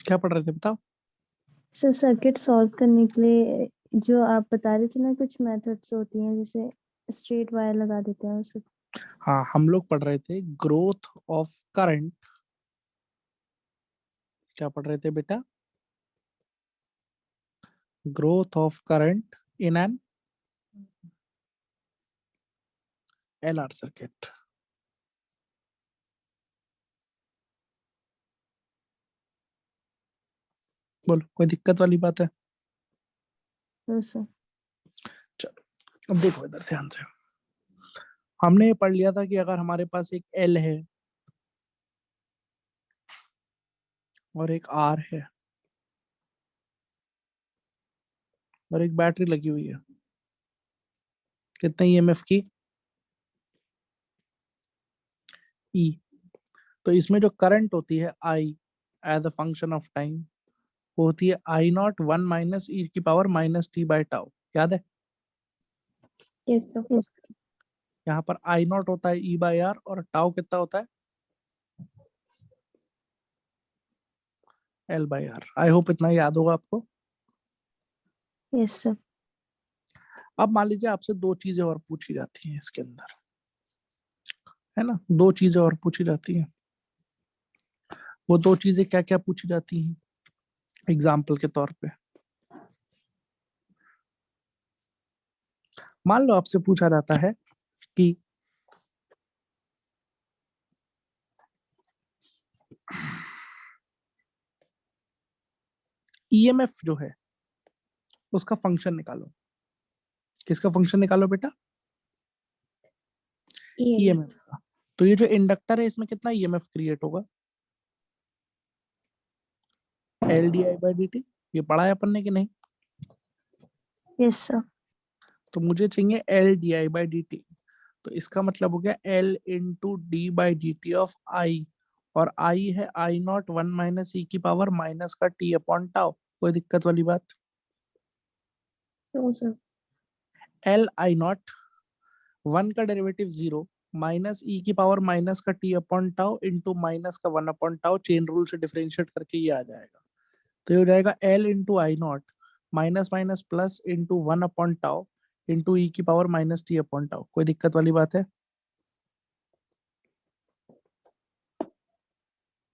क्या पढ़ रहे थे बताओ? सर सर्किट सॉल्व करने के लिए जो आप बता रहे थे ना, कुछ मेथड्स होती हैं जैसे स्ट्रेट वायर लगा देते हैं उसे। हाँ, हम लोग पढ़ रहे थे ग्रोथ ऑफ करंट। क्या पढ़ रहे थे बेटा? Growth of current in an LR circuit. बोलो, कोई दिक्कत वाली बात है? तो सर चलो अब देखो इधर ध्यान से। हमने ये पढ़ लिया था कि अगर हमारे पास एक एल है और एक आर है और एक बैटरी लगी हुई है, कितने ईएमएफ की? ई। तो इसमें जो करंट होती है I as a function of time, वो होती है आई नॉट वन माइनस ई की power minus t by tau. याद है? Yes sir. यहाँ पर आई नॉट होता है ई बाई आर और टाउ कितना होता है? L by R. I hope इतना याद होगा आपको। Yes sir. अब मान लीजिए आपसे दो चीजें और पूछी जाती हैं इसके अंदर, है ना? दो चीजें और पूछी जाती हैं। वो दो चीजें क्या क्या पूछी जाती हैं एग्जाम्पल के तौर पे? मान लो आपसे पूछा जाता है कि ईएमएफ जो है उसका फंक्शन निकालो। किसका फंक्शन निकालो बेटा? ईएमएफ का। तो ये जो इंडक्टर है इसमें कितना ईएमएफ क्रिएट होगा? L d I by D t. ये पढ़ा है अपन ने कि नहीं? Yes sir. तो मुझे चाहिए L d I by D t. तो इसका मतलब हो गया L into d by D t of I. और आई है आई नॉट वन माइनस ई की पावर माइनस का टी अपॉन टाउ। कोई दिक्कत वाली बात? No sir. L I naught, one का डेरिवेटिव जीरो, माइनस ई की पावर माइनस का T upon tau into minus का one upon tau, chain rule से डिफरेंशिएट करके ये आ जाएगा। तो ये हो जाएगा L into I naught minus minus plus into one upon tau into e की power minus t upon tau. कोई दिक्कत वाली बात है?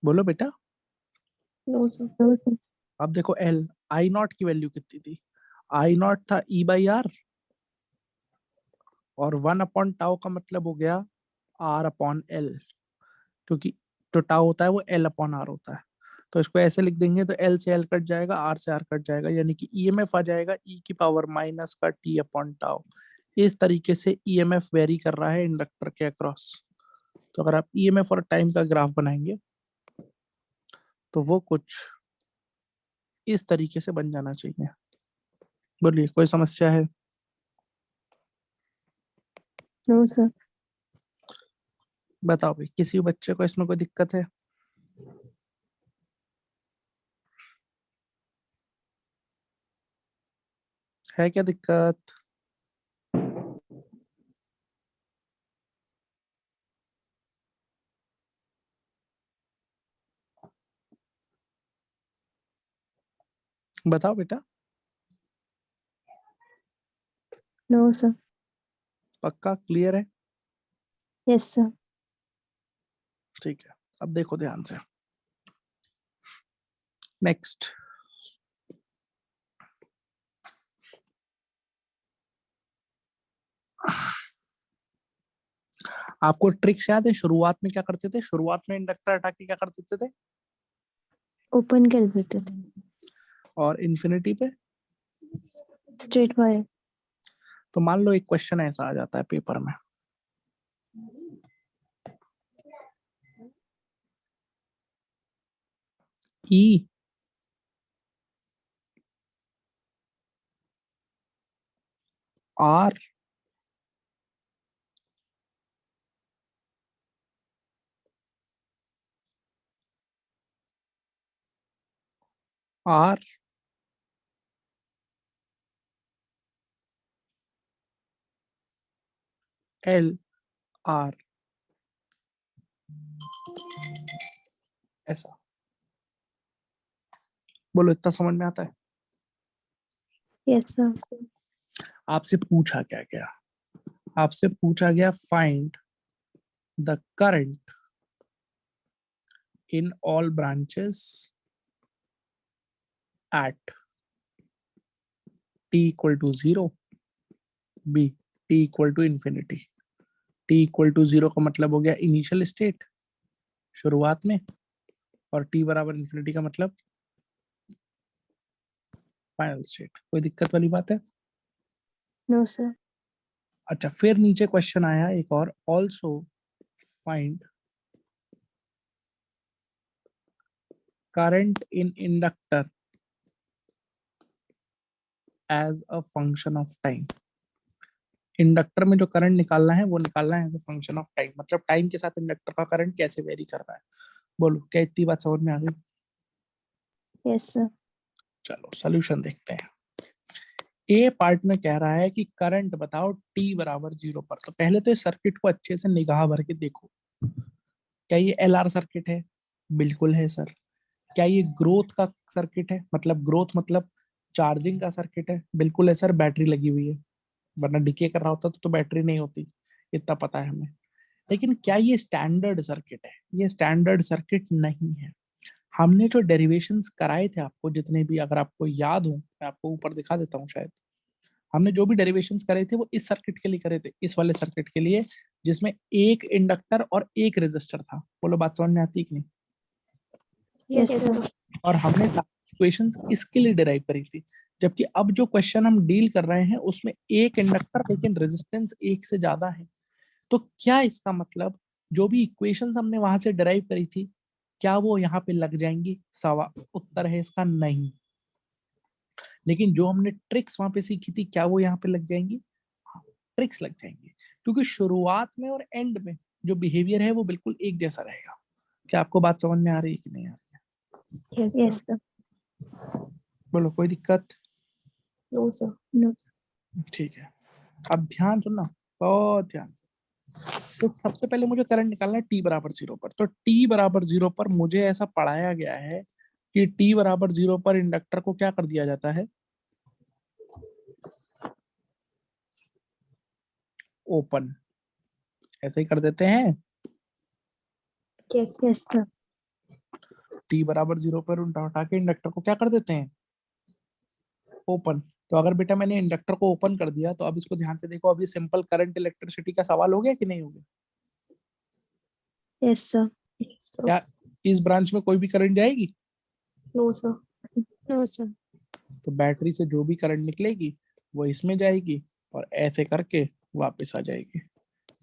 बोलो बेटा। No sir. अब देखो एल आई नॉट की वैल्यू कितनी थी? आई नॉट था ई बाई आर, और वन अपॉन टाउ का मतलब हो गया आर अपॉन एल, क्योंकि जो टाउ होता है वो एल अपॉन आर होता है। तो इसको ऐसे लिख देंगे तो एल से एल कट जाएगा, आर से आर कट जाएगा, यानी कि ईएमएफ आ जाएगा ई की पावर माइनस का टी अपॉन टाउ। इस तरीके से ईएमएफ वेरी कर रहा है इंडक्टर के अक्रॉस। तो अगर आप ईएमएफ और टाइम का ग्राफ बनाएंगे तो वो कुछ इस तरीके से बन जाना चाहिए। बोलिए, कोई समस्या है? No sir. बताओ भाई, किसी बच्चे को इसमें कोई दिक्कत है? है क्या दिक्कत? बताओ बेटा। No sir. पक्का क्लियर है? Yes sir. ठीक है, अब देखो ध्यान से। नेक्स्ट, आपको ट्रिक्स याद है? शुरुआत में क्या करते थे? शुरुआत में इंडक्टर हटा के क्या कर देते थे? ओपन कर देते थे। और इन्फिनिटी पे? Straight wire. तो मान लो एक क्वेश्चन ऐसा आ जाता है पेपर में, E R R L R, ऐसा। बोलो इतना समझ में आता है? Yes sir. आपसे पूछा क्या क्या? आपसे पूछा गया find the current in all branches at t equal to 0, b t equal to infinity. t equal to 0 का मतलब हो गया इनिशियल स्टेट, शुरुआत में, और t बराबर इंफिनिटी का मतलब फाइनल स्टेट। कोई दिक्कत वाली बात है? No sir. अच्छा, फिर नीचे क्वेश्चन आया एक और, also find current in inductor as a function of time. Inductor में जो करंट निकालना है वो निकालना है as a function of time, मतलब टाइम के साथ इंडक्टर का करंट कैसे वेरी कर रहा है। बोलो क्या इतनी बात समझ में आ गई? Yes sir. चलो सोल्यूशन देखते हैं। ए पार्ट में कह रहा है कि करंट बताओ टी बराबर 0 पर। तो पहले तो इस सर्किट को अच्छे से निगाह भर के देखो। क्या ये एल आर सर्किट है? बिल्कुल है सर। क्या ये ग्रोथ का सर्किट है? मतलब ग्रोथ मतलब चार्जिंग का सर्किट है? बिल्कुल है सर, बैटरी लगी हुई है, वरना डिके कर रहा होता तो बैटरी नहीं होती, इतना पता है हमें। लेकिन क्या ये स्टैंडर्ड सर्किट है? ये स्टैंडर्ड सर्किट नहीं है। हमने जो डेरिवेशंस कराए थे आपको जितने भी, अगर आपको याद हो, मैं आपको ऊपर दिखा देता हूँ शायद। हमने जो भी डेरिवेशंस करे थे वो इस सर्किट के लिए करे थे, इस वाले सर्किट के लिए, जिसमें एक इंडक्टर और एक रेजिस्टर था। बोलो बात समझ में आती है कि नहीं? Yes sir. और हमने सारी इक्वेशंस इसके लिए डिराइव करी थी। जबकि अब जो क्वेश्चन हम डील कर रहे हैं उसमें एक इंडक्टर लेकिन रेजिस्टेंस एक से ज्यादा है। तो क्या इसका मतलब जो भी इक्वेशंस हमने वहां से डिराइव करी थी, क्या वो यहाँ पे लग जाएंगी? उत्तर है इसका नहीं। लेकिन जो हमने ट्रिक्स वहां पे सीखी थी, क्या वो यहाँ पे लग जाएंगी? हाँ, ट्रिक्स लग जाएंगी, क्योंकि शुरुआत में और एंड में जो बिहेवियर है वो बिल्कुल एक जैसा रहेगा। क्या आपको बात समझ में आ रही है कि नहीं आ रही है? Yes sir. बोलो कोई दिक्कत? No sir. नो। ठीक है, अब ध्यान सुनना, बहुत ध्यान से। तो सबसे पहले मुझे करंट निकालना है t बराबर 0 पर। तो t बराबर 0 पर मुझे ऐसा पढ़ाया गया है कि t बराबर 0 पर इंडक्टर को क्या कर दिया जाता है? ओपन। ऐसे ही कर देते हैं। Yes sir. t बराबर 0 पर उठा के इंडक्टर को क्या कर देते हैं? ओपन। तो अगर बेटा मैंने इंडक्टर को ओपन कर दिया, तो अब इसको ध्यान से देखो, अभी सिंपल करंट इलेक्ट्रिसिटी का सवाल हो गया कि नहीं हो गया? Yes sir. क्या इस ब्रांच में कोई भी करंट जाएगी? No sir. No sir. तो बैटरी से जो भी करंट निकलेगी वो इसमें जाएगी और ऐसे करके वापस आ जाएगी।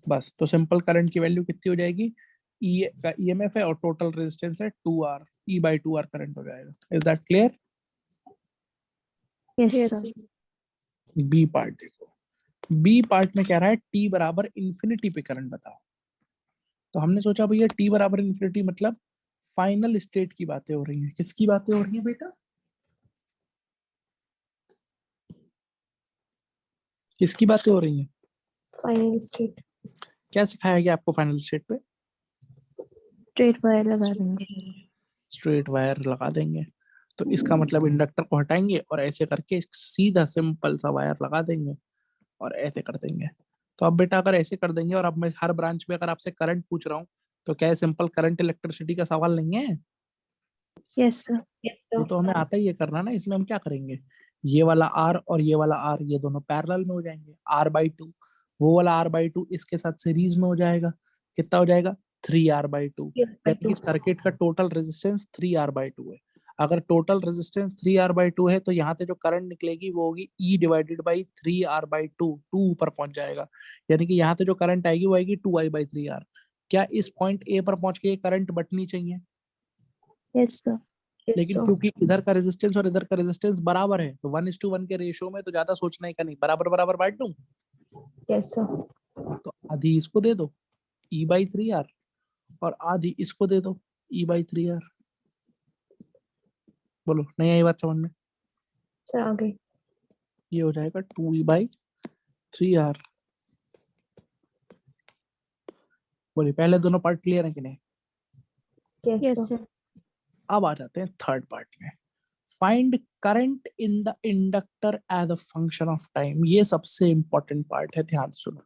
बस, तो सिंपल करंट की वैल्यू कितनी हो जाएगी? ई का ईएमएफ है और टोटल रेजिस्टेंस है 2R, E by 2R current हो जाएगा। Is that clear? Yes sir. B part देखो। बी पार्ट में कह रहा है टी बराबर इंफिनिटी पे करंट बताओ। तो हमने सोचा भैया टी बराबर इंफिनिटी मतलब फाइनल स्टेट की बातें हो रही हैं। किसकी बातें हो रही हैं बेटा? किसकी बातें हो रही हैं? Final state. क्या सिखाया गया आपको फाइनल स्टेट पे? स्ट्रेट वायर लगा देंगे। स्ट्रेट वायर लगा देंगे। तो इसका मतलब इंडक्टर को हटाएंगे और ऐसे करके सीधा सिंपल सा वायर लगा देंगे और ऐसे कर देंगे। तो अब बेटा अगर ऐसे कर देंगे और अब मैं हर ब्रांच में अगर आपसे करंट पूछ रहा हूँ, तो क्या है सिंपल करंट इलेक्ट्रिसिटी का सवाल नहीं है? Yes sir. ये तो हमें आता ही है करना ना। इसमें हम क्या करेंगे, ये वाला आर और ये वाला आर ये दोनों पैरेलल में हो जाएंगे, R/2। वो वाला R/2 इसके साथ सीरीज में हो जाएगा। कितना हो जाएगा? 3R/2। यानी कि सर्किट का टोटल रेजिस्टेंस 3R/2 है। अगर टोटल रेजिस्टेंस 3R/2 है तो यहाँ से जो करंट निकलेगी वो होगी E डिवाइडेड बाई 3R/2। 2 ऊपर पहुंच जाएगा, यानी कि यहाँ से जो करंट आएगी वो आएगी 2I/3R। क्या इस पॉइंट ए पर पहुंच के ये करंट बटनी चाहिए? Yes sir. लेकिन क्योंकि इधर का रेजिस्टेंस और इधर का रेजिस्टेंस बराबर है, तो 1:1 के रेशियो में, तो ज्यादा सोचने का नहीं, बराबर बराबर बांट दूं। Yes sir. तो आधी इसको दे दो E/3R, और आधी इसको दे दो E/3R। बोलो नहीं आई बात समझ में? सर आगे। ये हो जाएगा 2E/3R। बोलिए पहले दोनों पार्ट क्लियर है कि नहीं? Yes sir. अब आ जाते हैं थर्ड पार्ट में। Find current in the inductor as a function of time. ये सबसे इंपॉर्टेंट पार्ट है, ध्यान से सुनो।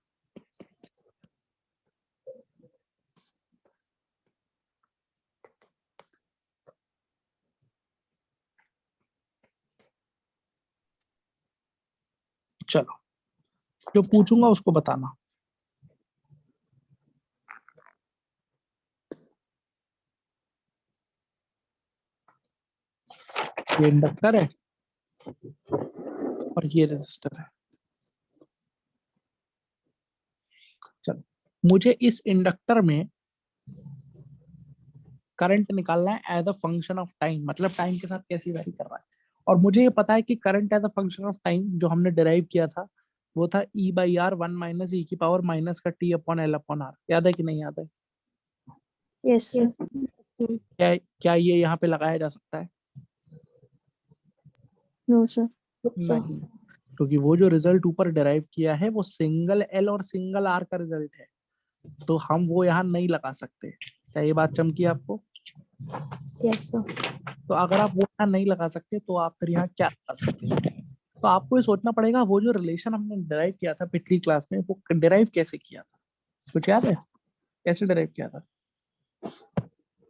चलो, जो पूछूंगा उसको बताना। ये इंडक्टर है और ये रेजिस्टर है। चलो, मुझे इस इंडक्टर में करंट निकालना है as a function of time, मतलब टाइम के साथ कैसे वैरी कर रहा है। और मुझे ये पता है कि current as a function of time जो हमने डिराइव किया था वो था ई बाई आर, 1 माइनस ई की पावर माइनस का T upon L upon R. याद है कि नहीं याद है? Yes sir. क्या क्या ये यहाँ पे लगाया जा सकता है? No sir. नहीं, क्योंकि वो जो रिजल्ट ऊपर डिराइव किया है वो सिंगल एल और सिंगल आर का रिजल्ट है, तो हम वो यहाँ नहीं लगा सकते। क्या ये बात चमकी आपको? Yes sir. तो अगर आप वो यहाँ नहीं लगा सकते तो आप फिर यहाँ क्या लगा सकते हैं? तो आपको ये सोचना पड़ेगा वो जो रिलेशन हमने डिराइव किया था पिछली क्लास में वो डिराइव कैसे किया था। कुछ याद है कैसे डिराइव किया था?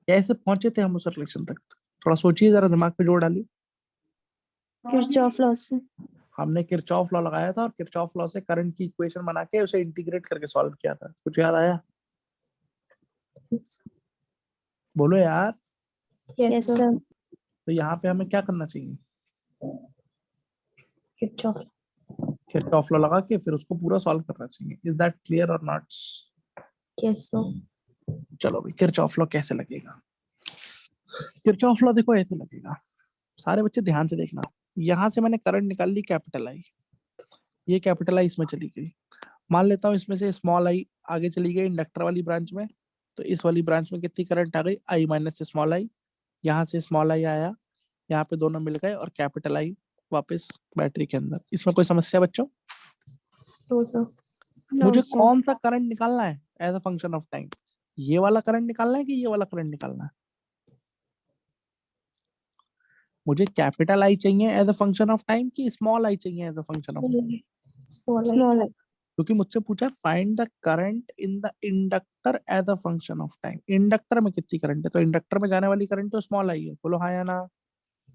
कैसे पहुंचे थे हम उस रिलेशन तक? थोड़ा सोचिए, जरा दिमाग पे जोर डालिए। किरचॉफ लॉ से। हमने किरचॉफ लॉ लगाया था और किरचॉफ लॉ से करंट की इक्वेशन बना के उसे इंटीग्रेट करके सॉल्व किया था। कुछ याद आया? बोलो यार। Yes sir. तो यहाँ पे हमें क्या करना चाहिए? किरचॉफ। किरचॉफ लॉ लगा के फिर उसको पूरा सॉल्व करना चाहिए। इज दैट क्लियर और नॉट? Yes sir. चलो भाई, किरचॉफ लॉ कैसे लगेगा? किरचॉफ लॉ देखो ऐसे लगेगा, सारे बच्चे ध्यान से देखना। यहाँ से मैंने करंट निकाल ली कैपिटल आई, ये कैपिटल आई इसमें चली गई। मान लेता हूँ इसमें से स्मॉल आई आगे चली गई इंडक्टर वाली ब्रांच में, तो इस वाली ब्रांच में कितनी करंट आ गई? आई माइनस स्मॉल आई। यहाँ से स्मॉल आई आया, यहाँ पे दोनों मिल गए और कैपिटल आई वापस बैटरी के अंदर। इसमें कोई समस्या बच्चों? No sir. मुझे कौन सा करंट निकालना है as a function of time? ये वाला करंट निकालना है कि ये वाला करंट निकालना है? मुझे कैपिटल आई चाहिए as a function of time कि स्मॉल आई चाहिए as a function of time? Small. क्योंकि मुझसे पूछा है find the current in the inductor as a function of time. Inductor में कितनी करंट है, तो इंडक्टर में जाने वाली करंट तो स्मॉल आई है। बोलो हाँ या ना?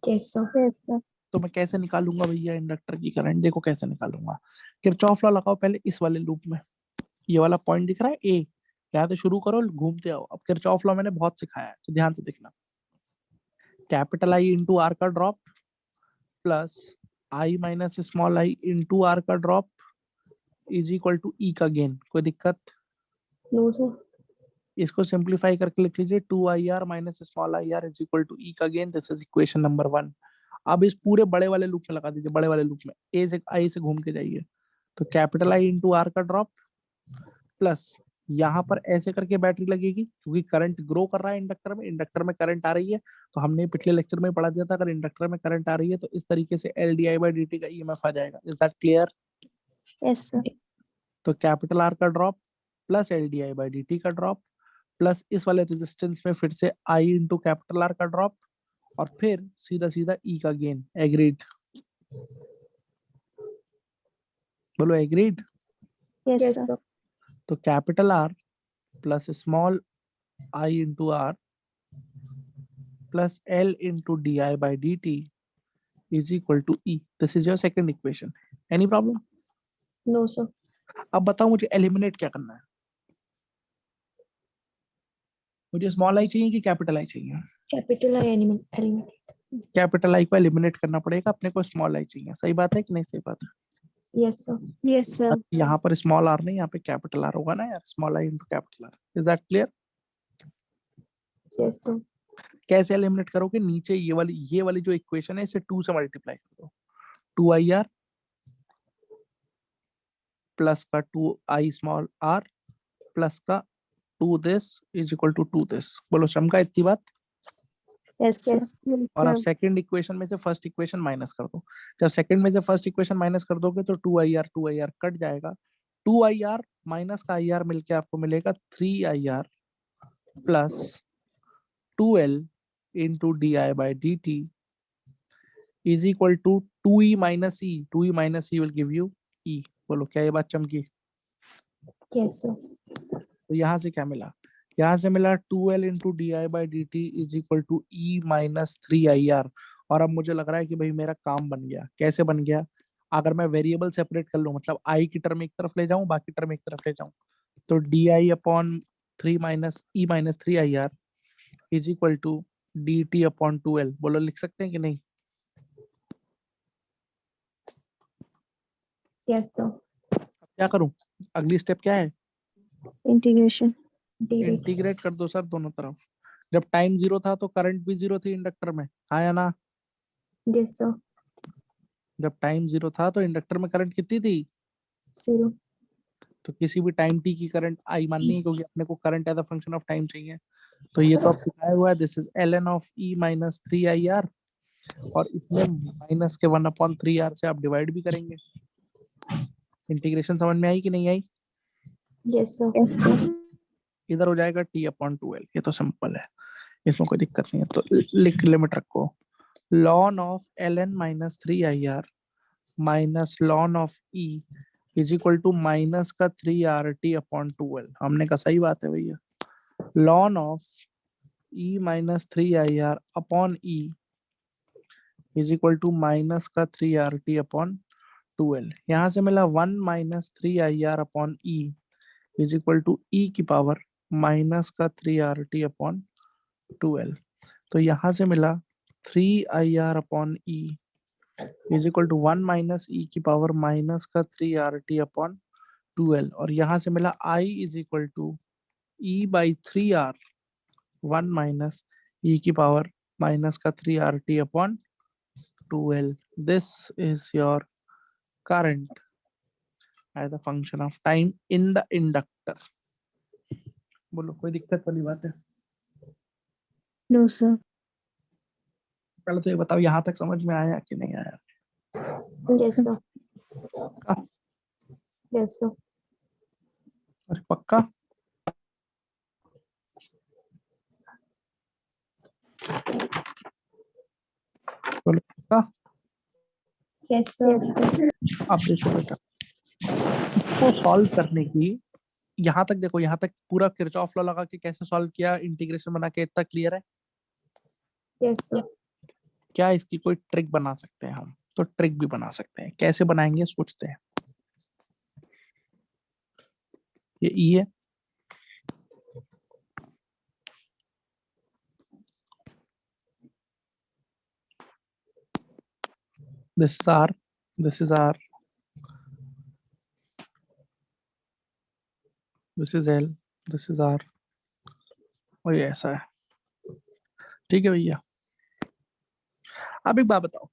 Yes sir. तो मैं कैसे निकालूंगा भैया इंडक्टर की करंट? देखो कैसे निकालूंगा। किरचॉफ लॉ लगाओ पहले इस वाले लूप में। ये वाला पॉइंट दिख रहा है ए, यहाँ से शुरू करो घूमते आओ। अब किरचॉफ लॉ मैंने बहुत सिखाया है तो ध्यान से देखना। कैपिटल आई इंटू आर का drop plus I minus small I into R का ड्रॉप इज इक्वल टू ई का गेन। कोई दिक्कत? No sir. इसको सिंप्लीफाई करके लिख लीजिए 2ir minus small i r is equal to ई का gain. This is equation number 1। अब इस पूरे बड़े वाले लूप में लगा दीजिए, बड़े वाले लूप में ए से आई से घूम के जाइए। तो कैपिटल आई इंटू आर का ड्रॉप प्लस यहाँ पर ऐसे करके बैटरी लगेगी क्योंकि करंट ग्रो कर रहा है इंडक्टर में। इंडक्टर में करंट आ रही है तो हमने पिछले लेक्चर में पढ़ा दिया था अगर इंडक्टर में करंट आ रही है तो इस तरीके से L d I by D t का ईएमएफ आ जाएगा। Is that clear? Yes sir. तो कैपिटल आर का drop plus L d I by D t का ड्रॉप प्लस इस वाले रेजिस्टेंस में फिर से आई इंटू कैपिटल आर का ड्रॉप और फिर सीधा सीधा ई का गेन। एग्रीड? बोलो एग्रीड। Yes sir. तो capital R plus small I into r plus L into D I by D T is equal to E. This is your second equation. Any problem? No sir. अब बताओ मुझे eliminate क्या करना है? मुझे small I चाहिए कि capital I चाहिए? Capital I element. Capital I को एलिमिनेट करना पड़ेगा, अपने को स्मॉल आई चाहिए। सही बात है कि नहीं? सही बात है। Yes sir. Yes sir. यहाँ पर स्मॉल आर नहीं, यहाँ पे कैपिटल आर होगा ना यार। Small I into capital are. Is that clear? Yes sir. कैसे एलिमिनेट करोगे? नीचे ये वाली जो इक्वेशन है इसे 2 से मल्टीप्लाई कर दो। 2ir प्लस का 2i स्मॉल आर प्लस का 2 this is equal to 2 this. बोलो शमका इतनी बात? Yes sir. और अब सेकंड इक्वेशन में से फर्स्ट इक्वेशन माइनस कर दो। जब सेकंड में से फर्स्ट इक्वेशन माइनस कर दोगे तो 2ir कट जाएगा। 2ir माइनस का ir मिलके आपको मिलेगा 3ir plus 2l into D I by D T is equal to 2e minus E, 2e minus E will give you E. बोलो क्या ये बात चमकी? Yes sir. तो यहाँ से क्या मिला? यहाँ से मिला 2l into D I by D T is equal to E minus 3IR। और अब मुझे लग रहा है कि भाई मेरा काम बन गया। कैसे बन गया? अगर मैं वेरिएबल सेपरेट कर लूँ, मतलब आई की टर्म एक तरफ ले जाऊं, बाकी टर्म एक तरफ ले जाऊं, तो D I upon 3 - e - 3IR is equal to D T upon 2l। बोलो लिख सकते हैं कि नहीं? Yes sir. अब क्या करूं? अगली स्टेप क्या है? इंटीग्रेशन। इंटीग्रेट कर दो सर दोनों तरफ। जब टाइम 0 था तो करंट भी 0 थी इंडक्टर में, हाँ या ना? Yes sir. जब टाइम 0 था तो इंडक्टर में करंट कितनी थी? 0। तो किसी भी टाइम टी की करंट आई माननी है, क्योंकि अपने को current as a function of time चाहिए। तो ये तो अब दिखाया हुआ है, this is ln of e minus 3IR। और इसमें माइनस के 1/3R से आप डिवाइड भी करेंगे। इंटीग्रेशन समझ में आई कि नहीं आई? Yes sir. इधर हो जाएगा t अपॉन 2l। ये तो सिंपल है, इसमें कोई दिक्कत नहीं है। तो लिख लिमिट रखो, ln of ln minus 3IR minus ln of e is equal to minus का 3RT अपॉन 2l। हमने कहा सही बात है भैया। ln of e minus 3IR upon e is equal to minus का 3RT अपॉन 2l। यहाँ से मिला 1 minus 3IR upon e is equal to e की पावर माइनस का 3RT अपॉन 2l। तो यहाँ से मिला 3IR upon e is equal to 1 minus e की पावर माइनस का 3RT अपॉन 2l। और यहाँ से मिला I is equal to e by 3R 1 minus e की पावर माइनस का 3RT upon 2l। This is your current as a function of time in the inductor। बोलो कोई दिक्कत वाली बात है? No sir. पहले तो ये बताओ यहाँ तक समझ में आया कि नहीं आया? Yes sir. पक्का? Yes sir. अरे पक्का? बोलो पक्का? Yes sir. अब देखो बेटा, इसको सॉल्व करने की, यहाँ तक देखो, यहाँ तक पूरा किरचॉफ लॉ लगा के कैसे सॉल्व किया, इंटीग्रेशन बना के, इतना क्लियर है? Yes sir. क्या इसकी कोई ट्रिक बना सकते हैं हम? तो ट्रिक भी बना सकते हैं। कैसे बनाएंगे सोचते हैं। ये ई है, this is R, this is R, this is L, this is R, और ये ऐसा है। ठीक है भैया। अब एक बात बताओ,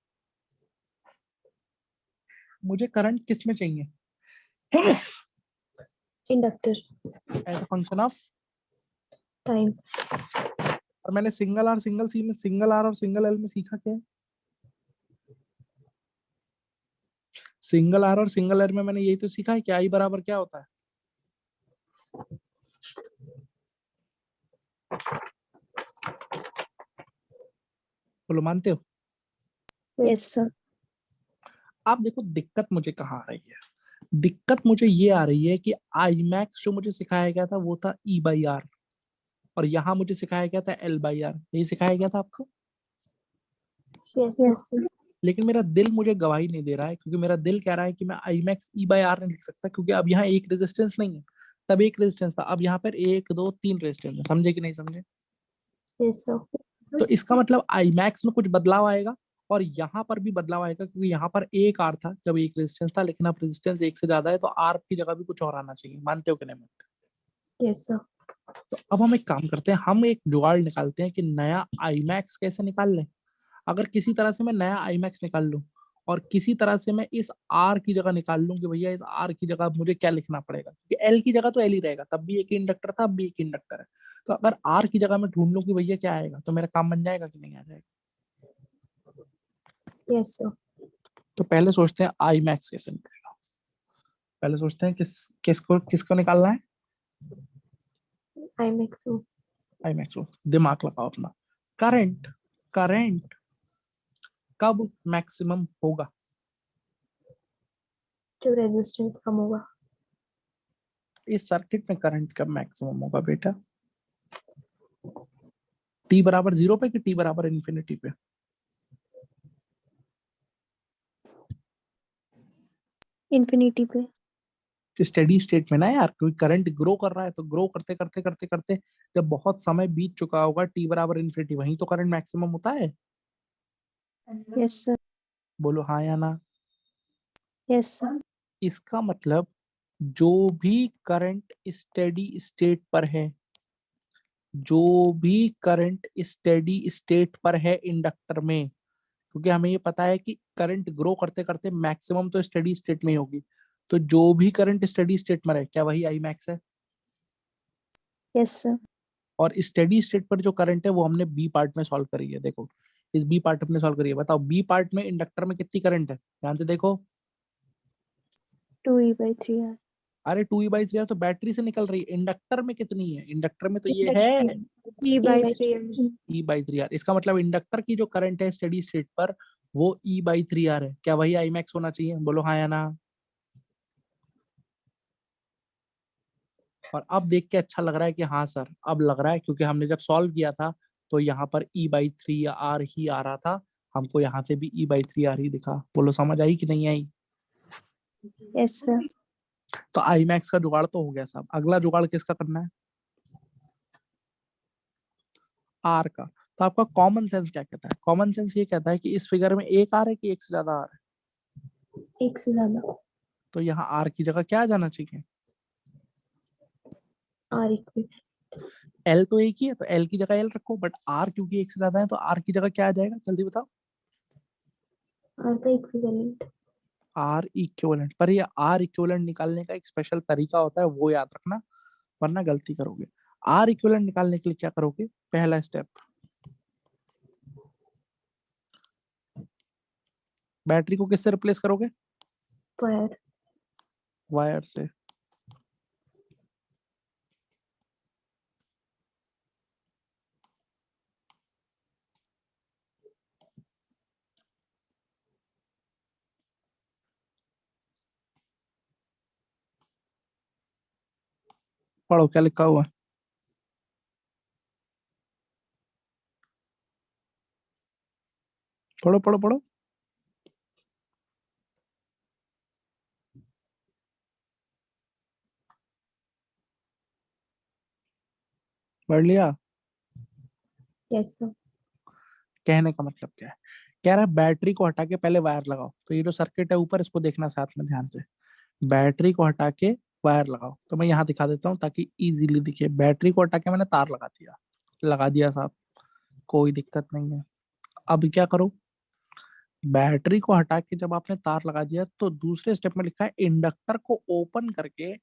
मुझे करंट किस में चाहिए? Inductor. As a function of time. और मैंने सिंगल आर सिंगल सी में, सिंगल आर और सिंगल एल में सीखा क्या है? सिंगल आर और सिंगल एल में मैंने यही तो सीखा है कि आई बराबर क्या होता है। बोलो मानते हो? Yes sir. आप देखो दिक्कत मुझे कहाँ आ रही है। दिक्कत मुझे ये आ रही है कि आई मैक्स जो मुझे सिखाया गया था वो था ई बाई आर, और यहाँ मुझे सिखाया गया था एल बाई आर। यही सिखाया गया था आपको। Yes sir. लेकिन मेरा दिल मुझे गवाही नहीं दे रहा है, क्योंकि मेरा दिल कह रहा है कि मैं I max E by R नहीं लिख सकता, क्योंकि अब यहाँ एक रेजिस्टेंस नहीं है। तब एक रेजिस्टेंस था, अब यहाँ पर 1 2 3 रेजिस्टेंस है। समझे कि नहीं समझे? Yes sir. तो इसका मतलब आई मैक्स में कुछ बदलाव आएगा, और यहाँ पर भी बदलाव आएगा, क्योंकि यहाँ पर एक आर था जब एक रेजिस्टेंस था, लेकिन अब रेजिस्टेंस एक से ज्यादा है, तो आर की जगह भी कुछ और आना चाहिए। मानते हो कि नहीं मानते? Yes sir. तो अब हम एक काम करते हैं, हम एक जुगाड़ निकालते हैं कि नया आई मैक्स कैसे निकाल लें। अगर किसी तरह से मैं नया आई मैक्स निकाल लूं, और किसी तरह से मैं इस आर की जगह निकाल लूं कि भैया इस आर की जगह मुझे क्या लिखना पड़ेगा, क्योंकि एल की जगह तो एल ही रहेगा, तब भी एक ही इंडक्टर था, अब भी एक ही इंडक्टर है। तो अगर आर की जगह मैं ढूंढ लूं कि भैया क्या आएगा, तो मेरा काम बन जाएगा कि नहीं आ जाएगा? Yes sir. तो पहले सोचते हैं आई मैक्स कैसे निकलेगा। पहले सोचते हैं किसको किसको निकालना है। I max. आई मैक्स को दिमाग लगाओ अपना। करंट, करंट कब मैक्सिमम होगा? जब रेजिस्टेंस कम होगा। इस सर्किट में करंट कब मैक्सिमम होगा बेटा? टी बराबर 0 पे कि टी बराबर इन्फिनिटी पे? इन्फिनिटी पे। स्टेडी स्टेट में ना यार, क्योंकि करंट ग्रो कर रहा है, तो ग्रो करते करते करते करते जब बहुत समय बीत चुका होगा टी बराबर इन्फिनिटी, वहीं तो करंट मैक्सिमम होता है। Yes sir. बोलो हाँ या ना। Yes sir. इसका मतलब जो भी करंट स्टेडी स्टेट पर है, जो भी करंट स्टेडी स्टेट पर है इंडक्टर में, क्योंकि हमें ये पता है कि करंट ग्रो करते करते मैक्सिमम तो स्टेडी स्टेट में ही होगी, तो जो भी करंट स्टेडी स्टेट में है क्या वही आई मैक्स है? Yes sir. और स्टेडी स्टेट पर जो करंट है वो हमने बी पार्ट में सॉल्व करी है। देखो इस बी पार्ट हमने सॉल्व करी है, बताओ बी पार्ट में इंडक्टर में कितनी करंट है, ध्यान से देखो। 2E/3R। अरे 2E/3 तो बैटरी से निकल रही है, इंडक्टर में कितनी है? इंडक्टर में तो ये है E/3R। E/3R। इसका मतलब इंडक्टर की जो करंट है स्टेडी स्टेट पर वो E/3R है। क्या वही आई मैक्स होना चाहिए? बोलो हाँ या ना। और अब देख के अच्छा लग रहा है कि हाँ सर अब लग रहा है, क्योंकि हमने जब सॉल्व किया था तो यहाँ पर E/3R ही आ रहा था, हमको यहाँ से भी E/3R ही दिखा। बोलो समझ आई कि नहीं आई? Yes sir. तो आई मैक्स का जुगाड़ तो हो गया साहब, अगला जुगाड़ किसका करना है? आर का। तो आपका कॉमन सेंस क्या कहता है? कॉमन सेंस ये कहता है कि इस फिगर में एक आर है कि एक से ज्यादा आर है? एक से ज्यादा। तो यहाँ आर की जगह क्या आ जाना चाहिए? Are equal. एल तो एक ही है तो एल की जगह एल रखो, बट आर क्योंकि एक से ज्यादा है तो आर की जगह क्या आ जाएगा, जल्दी बताओ। आर का इक्विवेलेंट। Are equivalent. पर ये आर इक्विवेलेंट निकालने का एक स्पेशल तरीका होता है, वो याद रखना वरना गलती करोगे। आर इक्विवेलेंट निकालने के लिए क्या करोगे? पहला स्टेप, बैटरी को किससे रिप्लेस करोगे? वायर। वायर से। पढ़ो क्या लिखा हुआ है। पढ़ो पढ़ो पढ़ो। पढ़ लिया? Yes sir. कहने का मतलब क्या है? कह रहा है बैटरी को हटा के पहले वायर लगाओ। तो ये जो सर्किट है ऊपर, इसको देखना साथ में ध्यान से। बैटरी को हटा के वायर लगाओ, तो मैं यहाँ दिखा देता हूँ ताकि इजीली दिखे। बैटरी को हटा के मैंने तार लगा दिया साहब, कोई दिक्कत नहीं है। अब क्या करो, बैटरी को हटा के जब आपने तार लगा दिया तो दूसरे स्टेप में लिखा है इंडक्टर को ओपन करके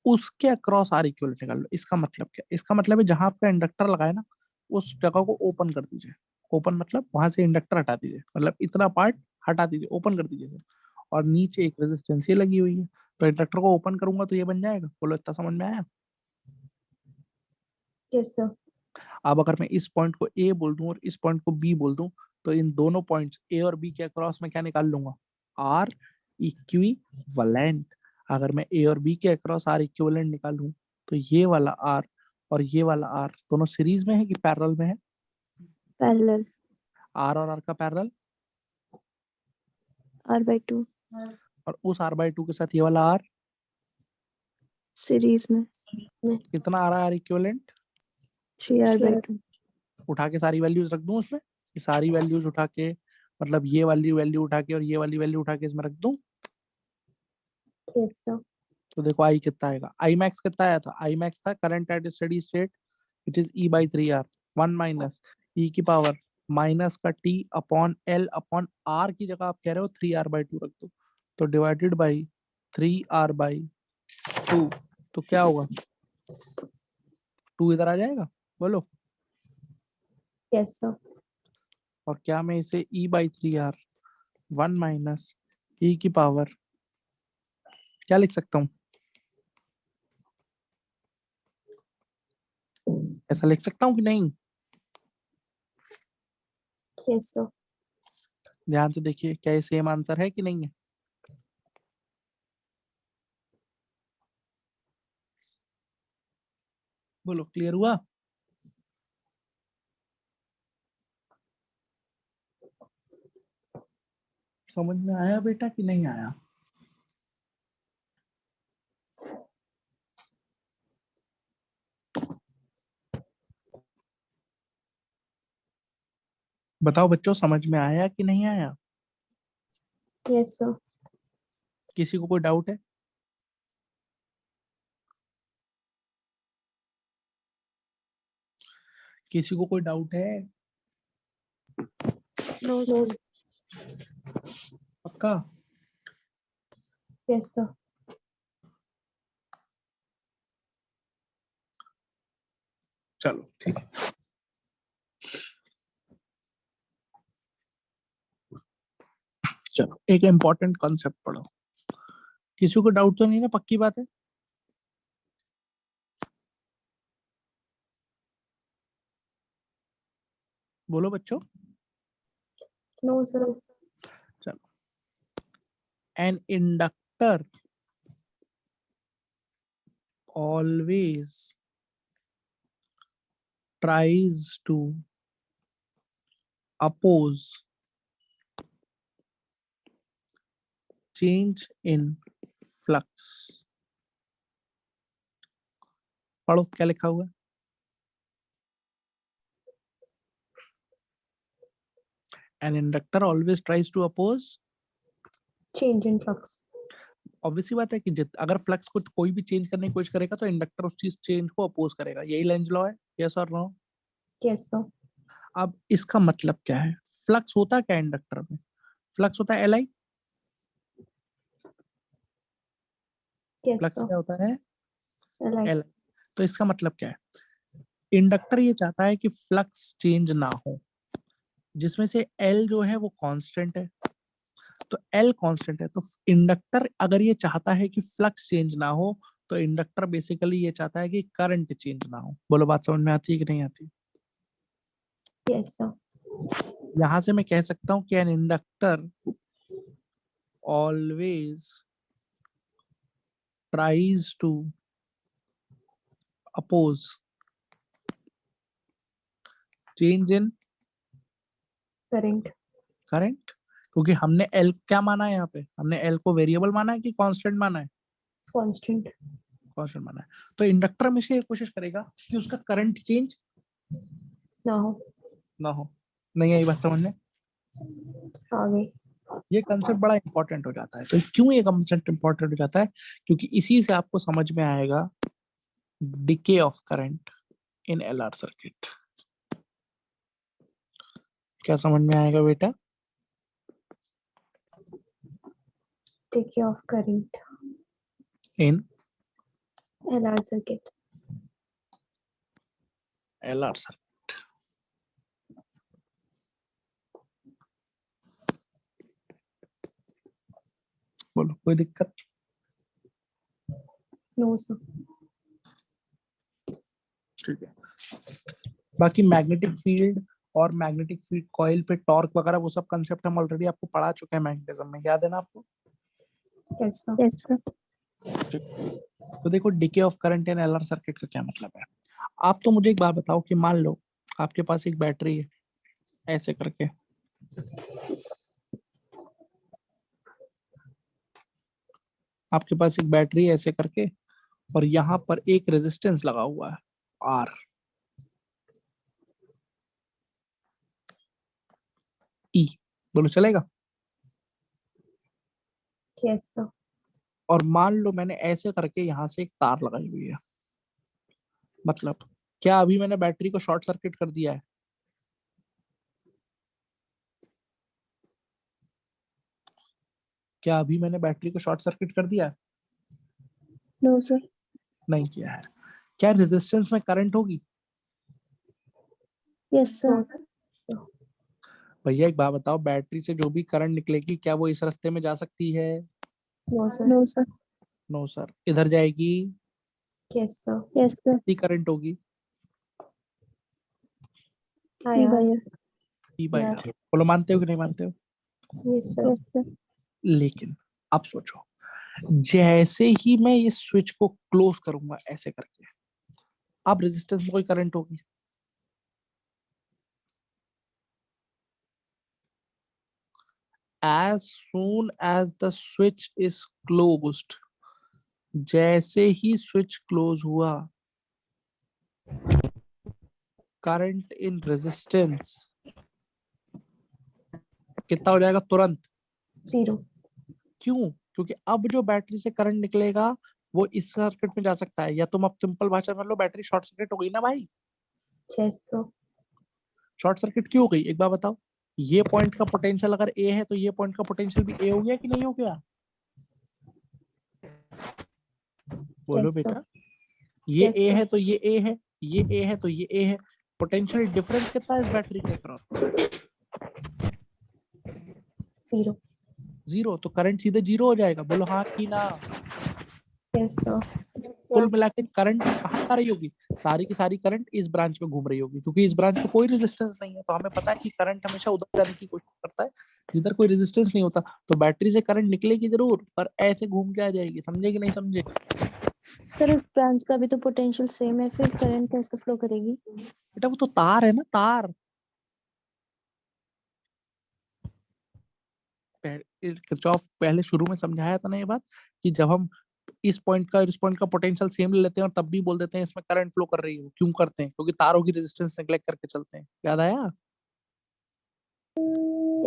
उसके अक्रॉस आर इक्विवेलेंट निकाल लो। इसका मतलब क्या? इसका मतलब है जहां आपका इंडक्टर लगाए ना उस जगह को ओपन कर दीजिए। ओपन मतलब वहां से इंडक्टर हटा दीजिए, मतलब इतना पार्ट हटा दीजिए, ओपन कर दीजिए। और नीचे एक रेजिस्टेंस ये लगी हुई है, तो इंडक्टर को ओपन करूंगा तो ये बन जाएगा। बोलो इतना समझ में आया? Yes sir. अब अगर मैं इस पॉइंट को ए बोल दूं और इस पॉइंट को बी बोल दूं, तो इन दोनों पॉइंट्स ए और बी के अक्रॉस में क्या निकाल लूंगा? R equivalent. अगर मैं ए और बी के अक्रॉस आर इक्विवेलेंट निकालूं तो ये वाला आर और ये वाला आर दोनों सीरीज में है कि पैरेलल में है? पैरेलल। आर और आर का पैरेलल। R/2। और उस आर बाई टू के साथ ये वाला आर सीरीज में। कितना आ रहा है आर इक्विवेलेंट? 3R/2। उठा के सारी वैल्यूज रख दूं उसमें? ये सारी वैल्यूज उठा के, मतलब ये वाली वैल्यू उठा के और ये वाली वैल्यू उठा के इसमें रख दूं? Yes sir. तो देखो आई कितना आएगा, आई मैक्स कितना आया था? आई मैक्स था current at steady state which is E/3R। 1 minus ई की पावर माइनस का T upon L upon R की जगह आप कह रहे हो 3R/2 रख दो, तो डिवाइडेड बाई 3R/2। तो क्या होगा? 2 इधर आ जाएगा। बोलो। Yes sir. और क्या मैं इसे E/3R 1 माइनस ई की पावर क्या लिख सकता हूँ? ऐसा लिख सकता हूँ कि नहीं? Yes sir. ध्यान से देखिए, क्या ये सेम आंसर है कि नहीं है? बोलो, क्लियर हुआ? समझ में आया बेटा कि नहीं आया? बताओ बच्चों, समझ में आया कि नहीं आया? Yes sir. किसी को कोई डाउट है? किसी को कोई डाउट है? No sir. पक्का? Yes sir. चलो ठीक है। चलो एक इम्पोर्टेंट कॉन्सेप्ट पढ़ो। किसी को डाउट तो नहीं ना? पक्की बात है? बोलो बच्चों। No sir. चलो, an inductor always tries to oppose change in flux। पढ़ो क्या लिखा हुआ है। An inductor always tries to oppose। Change in flux. Obviously बात है कि अगर फ्लक्स को कोई भी चेंज करने की कोशिश करेगा तो इंडक्टर उस चीज चेंज को अपोज करेगा। यही लेंज लॉ है। यस और नो? Yes sir. अब इसका मतलब क्या है? फ्लक्स होता क्या है इंडक्टर में? फ्लक्स होता है L I. Yes flux sir. क्या होता है? लाइक। एल। तो इसका मतलब क्या है? इंडक्टर ये चाहता है कि फ्लक्स चेंज ना हो, जिसमें से एल जो है वो कांस्टेंट है। तो एल कांस्टेंट है, तो इंडक्टर अगर ये चाहता है कि फ्लक्स चेंज ना हो, तो इंडक्टर बेसिकली ये चाहता है कि करंट चेंज ना हो। बोलो बात समझ में आती है कि नहीं आती? Yes sir. यहां से मैं कह सकता हूं कि an inductor always tries to oppose change in current. Current. क्योंकि हमने एल क्या माना है? यहाँ पे हमने एल को वेरिएबल माना है कि कांस्टेंट माना है? कांस्टेंट। कांस्टेंट माना है। तो इंडक्टर हमेशा ये कोशिश करेगा कि उसका करंट चेंज ना हो। ना हो। नहीं आई बात समझ में? आ गई। ये कंसेप्ट बड़ा इंपॉर्टेंट हो जाता है। तो क्यों ये कंसेप्ट इंपॉर्टेंट हो जाता है? क्योंकि इसी से आपको समझ में आएगा decay of current in LR circuit. क्या समझ में आएगा बेटा? Take of current in LR circuit. LR circuit. बोलो कोई दिक्कत? No sir. ठीक है। बाकी मैग्नेटिक फील्ड और मैग्नेटिक फील्ड कॉइल पे टॉर्क वगैरह वो सब कंसेप्ट हम ऑलरेडी आपको पढ़ा चुके हैं मैग्नेटिज्म में। याद है ना आपको? Yes sir. Yes sir. ठीक। तो देखो decay of current in LR circuit का क्या मतलब है। आप तो मुझे एक बात बताओ कि मान लो आपके पास एक बैटरी है, ऐसे करके आपके पास एक बैटरी है ऐसे करके, और यहाँ पर एक रेजिस्टेंस लगा हुआ है आर ई। बोलो चलेगा? Yes sir. और मान लो मैंने ऐसे करके यहाँ से एक तार लगाई हुई है। मतलब क्या अभी मैंने बैटरी को शॉर्ट सर्किट कर दिया है? क्या अभी मैंने बैटरी को शॉर्ट सर्किट कर दिया है? No sir. नहीं किया है। क्या रेजिस्टेंस में करंट होगी? Yes sir. भैया एक बात बताओ, बैटरी से जो भी करंट निकलेगी क्या वो इस रास्ते में जा सकती है? No sir. No sir. No sir. इधर जाएगी? Yes sir. Yes sir. कितनी करंट होगी? हाँ यार। E by R. बोलो मानते हो कि नहीं मानते हो? Yes sir. लेकिन अब सोचो, जैसे ही मैं इस स्विच को क्लोज करूंगा ऐसे करके, अब रेजिस्टेंस में कोई करंट होगी? as soon as the switch is closed, जैसे ही स्विच क्लोज हुआ, करंट इन रेजिस्टेंस कितना हो जाएगा तुरंत? 0। क्यों? क्योंकि अब जो बैटरी से करंट निकलेगा वो इस सर्किट में जा सकता है। या तुम अब सिंपल भाषा में लो, बैटरी शॉर्ट सर्किट हो गई ना भाई। Yes sir. शॉर्ट सर्किट क्यों हो गई एक बार बताओ? ये पॉइंट का पोटेंशियल अगर ए है तो ये पॉइंट का पोटेंशियल भी ए हो गया कि नहीं हो गया? बोलो बेटा। ये ए है तो ये ए है, ये ए है तो ये ए है। पोटेंशियल डिफरेंस कितना है इस बैटरी के अक्रॉस? 0। 0। तो करंट सीधे 0 हो जाएगा। बोलो हाँ कि ना? Yes sir. कुल मिला के करंट कहाँ आ रही होगी? सारी की सारी करंट इस ब्रांच में घूम रही होगी, क्योंकि इस ब्रांच में कोई रेजिस्टेंस नहीं है। तो हमें पता है कि करंट हमेशा उधर जाने की कोशिश करता है जिधर कोई रेजिस्टेंस नहीं होता। तो बैटरी से करंट निकलेगी जरूर, पर ऐसे घूम के आ जाएगी। समझे कि नहीं समझे? सर उस ब्रांच का भी तो पोटेंशियल सेम है, फिर करंट कैसे फ्लो करेगी? बेटा वो तो तार है ना, तार। किरचॉफ पहले शुरू में समझाया था ना ये बात, कि जब हम इस पॉइंट का और इस पॉइंट का पोटेंशियल सेम ले लेते हैं और तब भी बोल देते हैं इसमें करंट फ्लो कर रही है। क्यों करते हैं? क्योंकि तारों की रेजिस्टेंस नेग्लेक्ट करके चलते हैं। याद आया?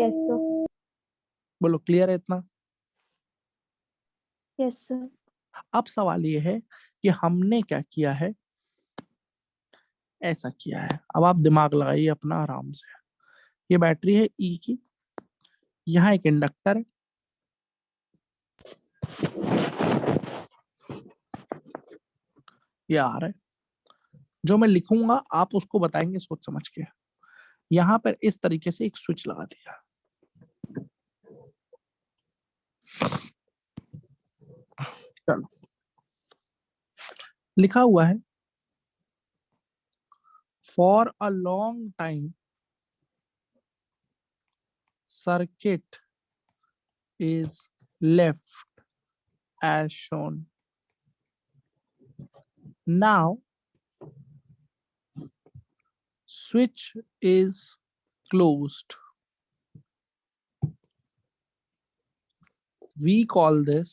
Yes sir. बोलो क्लियर है इतना? Yes sir. अब सवाल ये है कि हमने क्या किया है, ऐसा किया है। अब आप दिमाग लगाइए अपना आराम से। ये बैटरी है ई की, यहाँ एक इंडक्टर है, ये आर है। जो मैं लिखूंगा आप उसको बताएंगे सोच समझ के। यहाँ पर इस तरीके से एक स्विच लगा दिया। चलो, लिखा हुआ है for a long time circuit is left as shown. Now switch is closed. We call this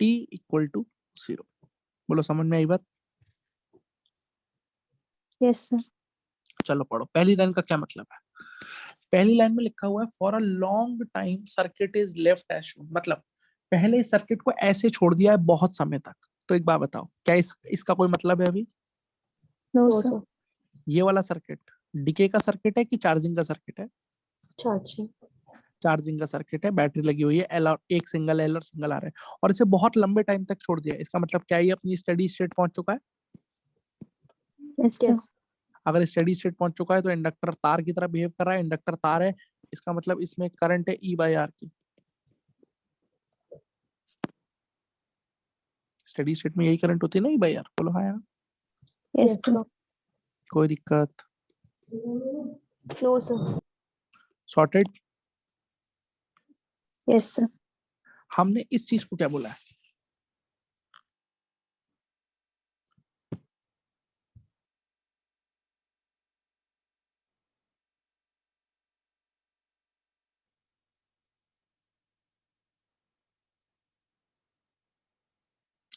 t equal to 0. बोलो समझ में आई बात? Yes sir. चलो पढ़ो, पहली लाइन का क्या मतलब है। पहली लाइन में लिखा हुआ है for a long time circuit is left as shown, मतलब पहले इस सर्किट को ऐसे छोड़ दिया है बहुत समय तक। तो एक बात बताओ, क्या इसका कोई मतलब है अभी? No sir. ये वाला सर्किट डीके का सर्किट है कि चार्जिंग का सर्किट है? चार्जिंग। चार्जिंग का सर्किट है, बैटरी लगी हुई है, एल और एक सिंगल एल और सिंगल आर है, और इसे बहुत लंबे टाइम तक छोड़ दिया। इसका मतलब क्या ये अपनी स्टेडी स्टेट पहुंच चुका है? Yes sir. अगर स्टेडी स्टेट पहुंच चुका है तो इंडक्टर तार की तरह बिहेव कर रहा है। इंडक्टर तार है, इसका मतलब इसमें करंट है ई बाई आर की। स्टेडी स्टेट में यही करंट होती है ना, ई बाई आर। बोलो हाँ यार। Yes sir. कोई दिक्कत? No sir. Sorted? Yes sir. हमने इस चीज को क्या बोला है?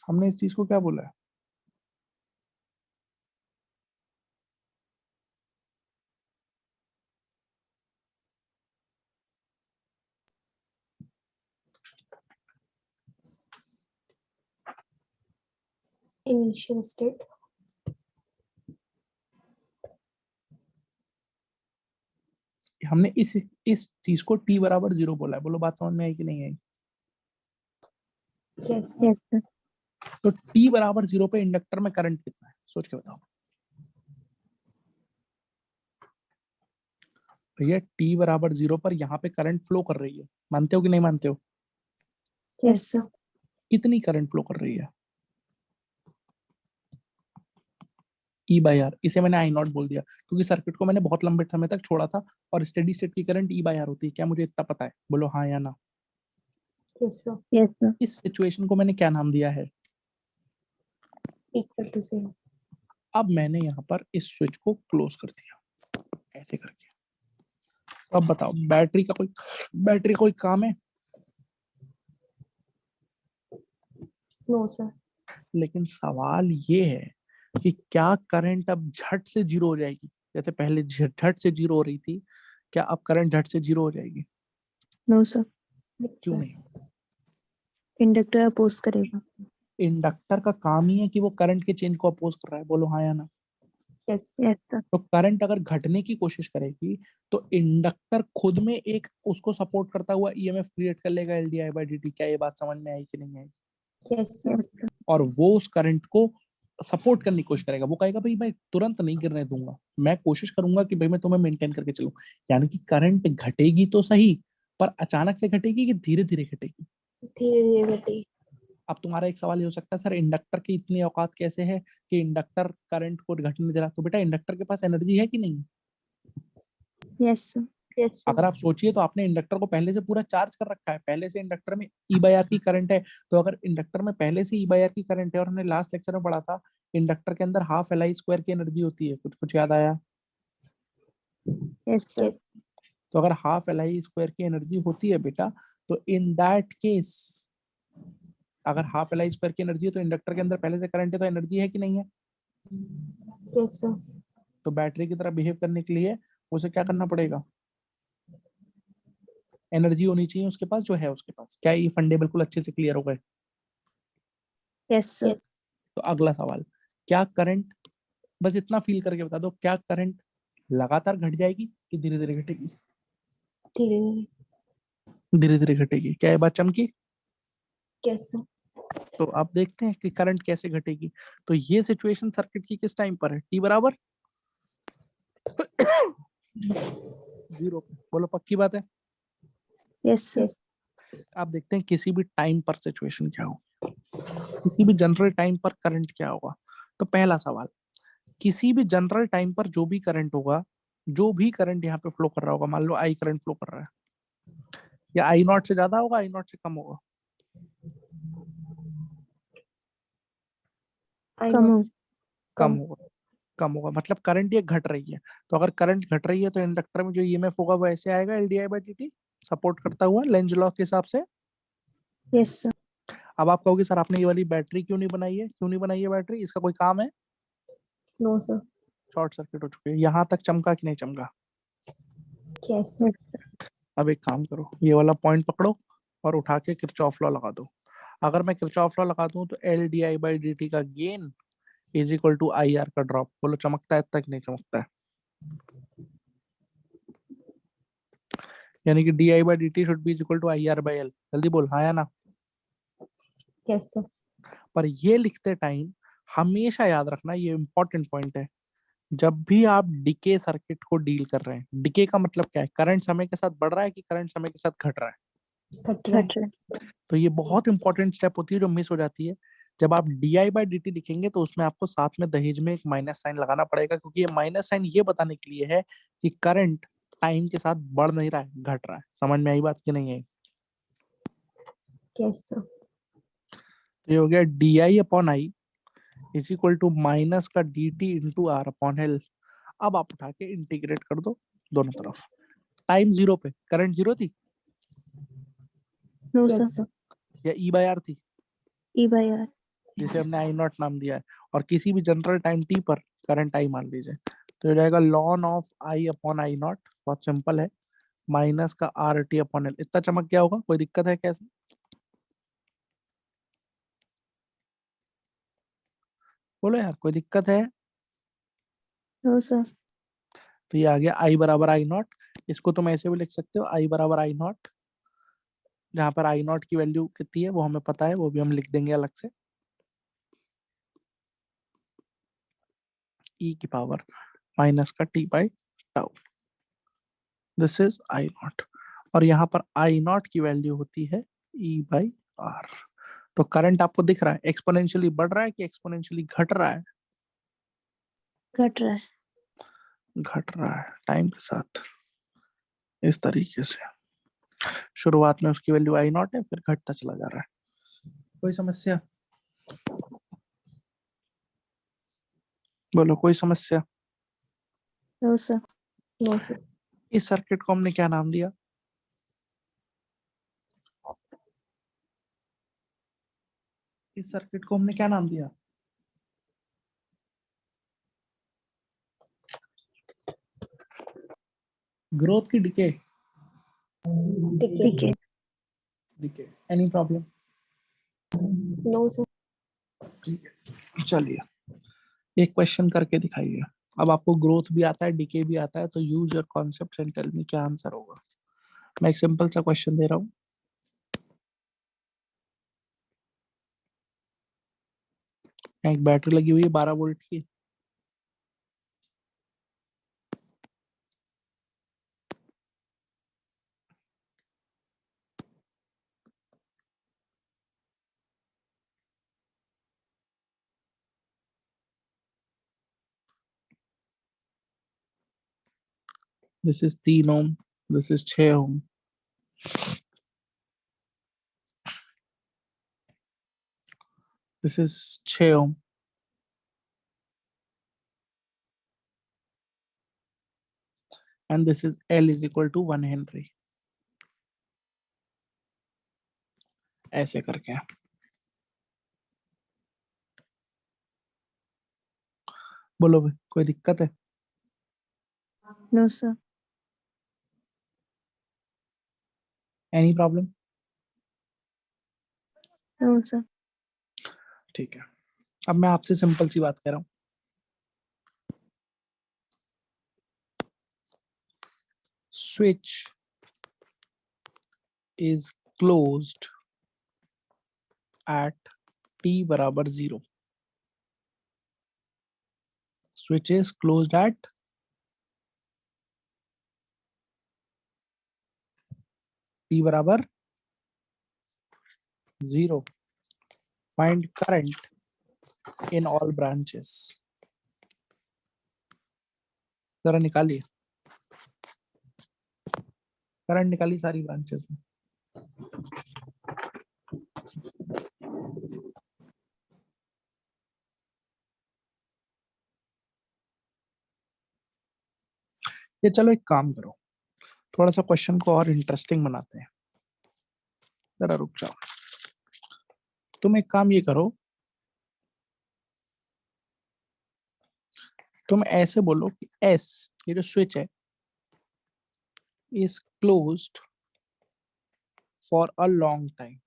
हमने इस चीज को क्या बोला है? Initial state. हमने इस चीज को t बराबर 0 बोला है। बोलो बात समझ में आई कि नहीं आई? Yes yes sir. तो t बराबर 0 पे इंडक्टर में करंट कितना है सोच के बताओ भैया। t बराबर 0 पर यहाँ पे करंट फ्लो कर रही है, मानते हो कि नहीं मानते हो? Yes sir. कितनी करंट फ्लो कर रही है? ई बाई आर, इसे मैंने आई नॉट बोल दिया क्योंकि सर्किट को मैंने बहुत लंबे समय तक छोड़ा था और स्टेडी स्टेट की करंट ई बाई आर होती है। क्या मुझे इतना पता है? बोलो हाँ या ना। यस सर, यस सर, इस सिचुएशन को मैंने क्या नाम दिया है? Equal to 0। अब मैंने यहाँ पर इस स्विच को क्लोज कर दिया ऐसे करके। अब बताओ बैटरी कोई काम है? नो सर, लेकिन सवाल ये है कि क्या करंट अब झट से जीरो हो जाएगी? जैसे पहले झट से जीरो हो रही थी, क्या अब करंट झट से जीरो हो जाएगी? नो सर, क्यों नहीं? इंडक्टर अपोज करेगा। इंडक्टर का काम ही है कि वो करंट के चेंज को अपोज कर रहा है। बोलो हाँ या ना। यस यस सर, तो करंट अगर घटने की कोशिश करेगी तो इंडक्टर खुद में एक उसको सपोर्ट करता हुआ ईएमएफ क्रिएट कर लेगा, L d I by D T. क्या ये बात समझ में आई कि नहीं आई? यस सर, यस सर, और वो उस करंट को सपोर्ट करने की कोशिश करेगा। वो कहेगा भाई मैं तुरंत नहीं गिरने दूंगा, मैं कोशिश करूंगा कि भाई मैं तुम्हें मेंटेन करके चलूं। यानी कि करंट घटेगी तो सही, पर अचानक से घटेगी कि धीरे धीरे घटेगी? धीरे धीरे घटेगी। अब तुम्हारा एक सवाल ये हो सकता है, सर इंडक्टर की इतनी औकात कैसे है कि इंडक्टर करंट को घटने दे रहा? तो बेटा इंडक्टर के पास एनर्जी है कि नहीं? यस सर, यस अगर सर, आप सोचिए तो आपने इंडक्टर को पहले से पूरा चार्ज कर रखा है, पहले से इंडक्टर में ई बाई आर की करंट है। तो अगर इंडक्टर में पहले से ई बाई आर की करंट है, और हमने लास्ट लेक्चर में पढ़ा था इंडक्टर के अंदर हाफ एल आई स्क्वायर की एनर्जी होती है, कुछ कुछ याद आया? यस सर, यस तो अगर हाफ एल आई स्क्वायर की एनर्जी होती है बेटा, तो इन दैट केस अगर हाफ एल आई स्क्वायर की एनर्जी है तो इंडक्टर के अंदर पहले से करंट है, तो एनर्जी है कि नहीं है? यस सर, तो बैटरी की तरह बिहेव करने के लिए उसे क्या करना पड़ेगा? एनर्जी होनी चाहिए उसके पास, जो है उसके पास। क्या ये फंडे बिल्कुल अच्छे से क्लियर हो गए? यस सर, तो अगला सवाल, क्या करंट, बस इतना फील करके बता दो, क्या करंट लगातार घट जाएगी कि धीरे धीरे घटेगी? धीरे धीरे। धीरे धीरे घटेगी। क्या ये बात चमकी? यस सर, तो आप देखते हैं कि करंट कैसे घटेगी। तो ये सिचुएशन सर्किट की किस टाइम पर है? टी बराबर 0 पे। बोलो पक्की बात है? यस सर, यस आप देखते हैं किसी भी टाइम पर सिचुएशन क्या हो, किसी भी जनरल टाइम पर करंट क्या होगा। तो पहला सवाल, किसी भी जनरल टाइम पर जो भी करंट होगा, जो भी करंट यहाँ पे फ्लो कर रहा होगा, मान लो आई करंट फ्लो कर रहा है, या आई नॉट से ज्यादा होगा, आई नॉट से कम होगा? कम हो, कम होगा। कम होगा मतलब करंट ये घट रही है। तो अगर करंट घट रही है तो इंडक्टर में जो ईएमएफ होगा वो ऐसे आएगा, L d I by D T, support करता हुआ लेंज लॉ के हिसाब से। यस सर, अब आप कहोगे सर आपने ये वाली बैटरी क्यों नहीं बनाई है? क्यों नहीं बनाई है बैटरी? इसका कोई काम है? नो सर, शॉर्ट सर्किट हो चुकी है। यहाँ तक चमका कि नहीं चमका? यस अब एक काम करो, ये वाला पॉइंट पकड़ो और उठा के किरचॉफ लॉ लगा दो। अगर मैं किरचॉफ लॉ लगा दूं तो L d I by D t का gain is equal to I R का ड्रॉप। बोलो चमकता है तक नहीं चमकता है? यानी कि d I by D t should be equal to I R by L. जल्दी बोल हाँ या ना। यस सर, पर ये लिखते टाइम हमेशा याद रखना, ये इंपॉर्टेंट पॉइंट है, जब भी आप डिके सर्किट को डील कर रहे हैं, डिके का मतलब क्या है? करंट समय के साथ बढ़ रहा है कि करंट समय के साथ घट रहा है? घट रहा है। घट रहा है। तो ये बहुत इंपॉर्टेंट स्टेप होती है जो मिस हो जाती है। जब आप D I by D T लिखेंगे तो उसमें आपको साथ में दहेज में एक माइनस साइन लगाना पड़ेगा, क्योंकि ये माइनस साइन ये बताने के लिए है कि करंट टाइम के साथ बढ़ नहीं रहा है, घट रहा है। समझ में आई बात कि नहीं आई? यस सर, तो ये हो गया d I upon I is equal to minus का d t into R upon L. अब आप उठा के इंटीग्रेट कर दो दोनों तरफ। टाइम जीरो पे करंट जीरो थी नो यस सर, सर, या ई बाई आर थी, ई बाई आर, जिसे हमने आई नॉट नाम दिया है? और किसी भी जनरल टाइम टी पर करंट आई मान लीजिए, तो हो जाएगा lawn of I upon I not, बहुत सिंपल है, माइनस का आर टी अपॉन एल। इतना चमक गया होगा? कोई दिक्कत है कैसे? बोलो यार कोई दिक्कत है? नो सर, तो ये आ गया आई बराबर आई नॉट। इसको तुम ऐसे भी लिख सकते हो, आई बराबर आई नॉट, जहाँ पर आई नॉट की वैल्यू कितनी है वो हमें पता है, वो भी हम लिख देंगे अलग से, ई की पावर माइनस का T by tau. This is I not. और यहाँ पर आई नॉट की वैल्यू होती है ई बाई आर। तो करंट आपको दिख रहा है एक्सपोनेंशियली बढ़ रहा है कि एक्सपोनेंशियली घट रहा है? घट रहा है। घट रहा है टाइम के साथ इस तरीके से। शुरुआत में उसकी वैल्यू आई नॉट है, फिर घटता चला जा रहा है। कोई समस्या? बोलो, कोई समस्या? No sir. No sir. इस सर्किट को हमने क्या नाम दिया? इस सर्किट को हमने क्या नाम दिया? ग्रोथ की डिके? ठीक है। डिके। Any problem? No sir. ठीक है, चलिए एक क्वेश्चन करके दिखाइए। अब आपको ग्रोथ भी आता है, डिके भी आता है, तो use your concept and tell me क्या आंसर होगा। मैं एक सिंपल सा क्वेश्चन दे रहा हूँ। एक बैटरी लगी हुई है 12 वोल्ट की। This is 3 ohm, this is 6 ohm. This is 6 ohm and this is L is equal to 1 Henry। ऐसे करके बोलो भाई, कोई दिक्कत है? No sir. Any problem? No sir. ठीक है, अब मैं आपसे सिंपल सी बात कह रहा हूँ। Switch is closed at t बराबर 0। switch is closed at t बराबर 0। find current in all branches। जरा निकालिए, करंट निकालिए सारी ब्रांचेस में। ये चलो एक काम करो, थोड़ा सा क्वेश्चन को और इंटरेस्टिंग बनाते हैं। जरा रुक जाओ, तुम एक काम ये करो, तुम ऐसे बोलो कि एस, ये जो स्विच है, is closed for a long time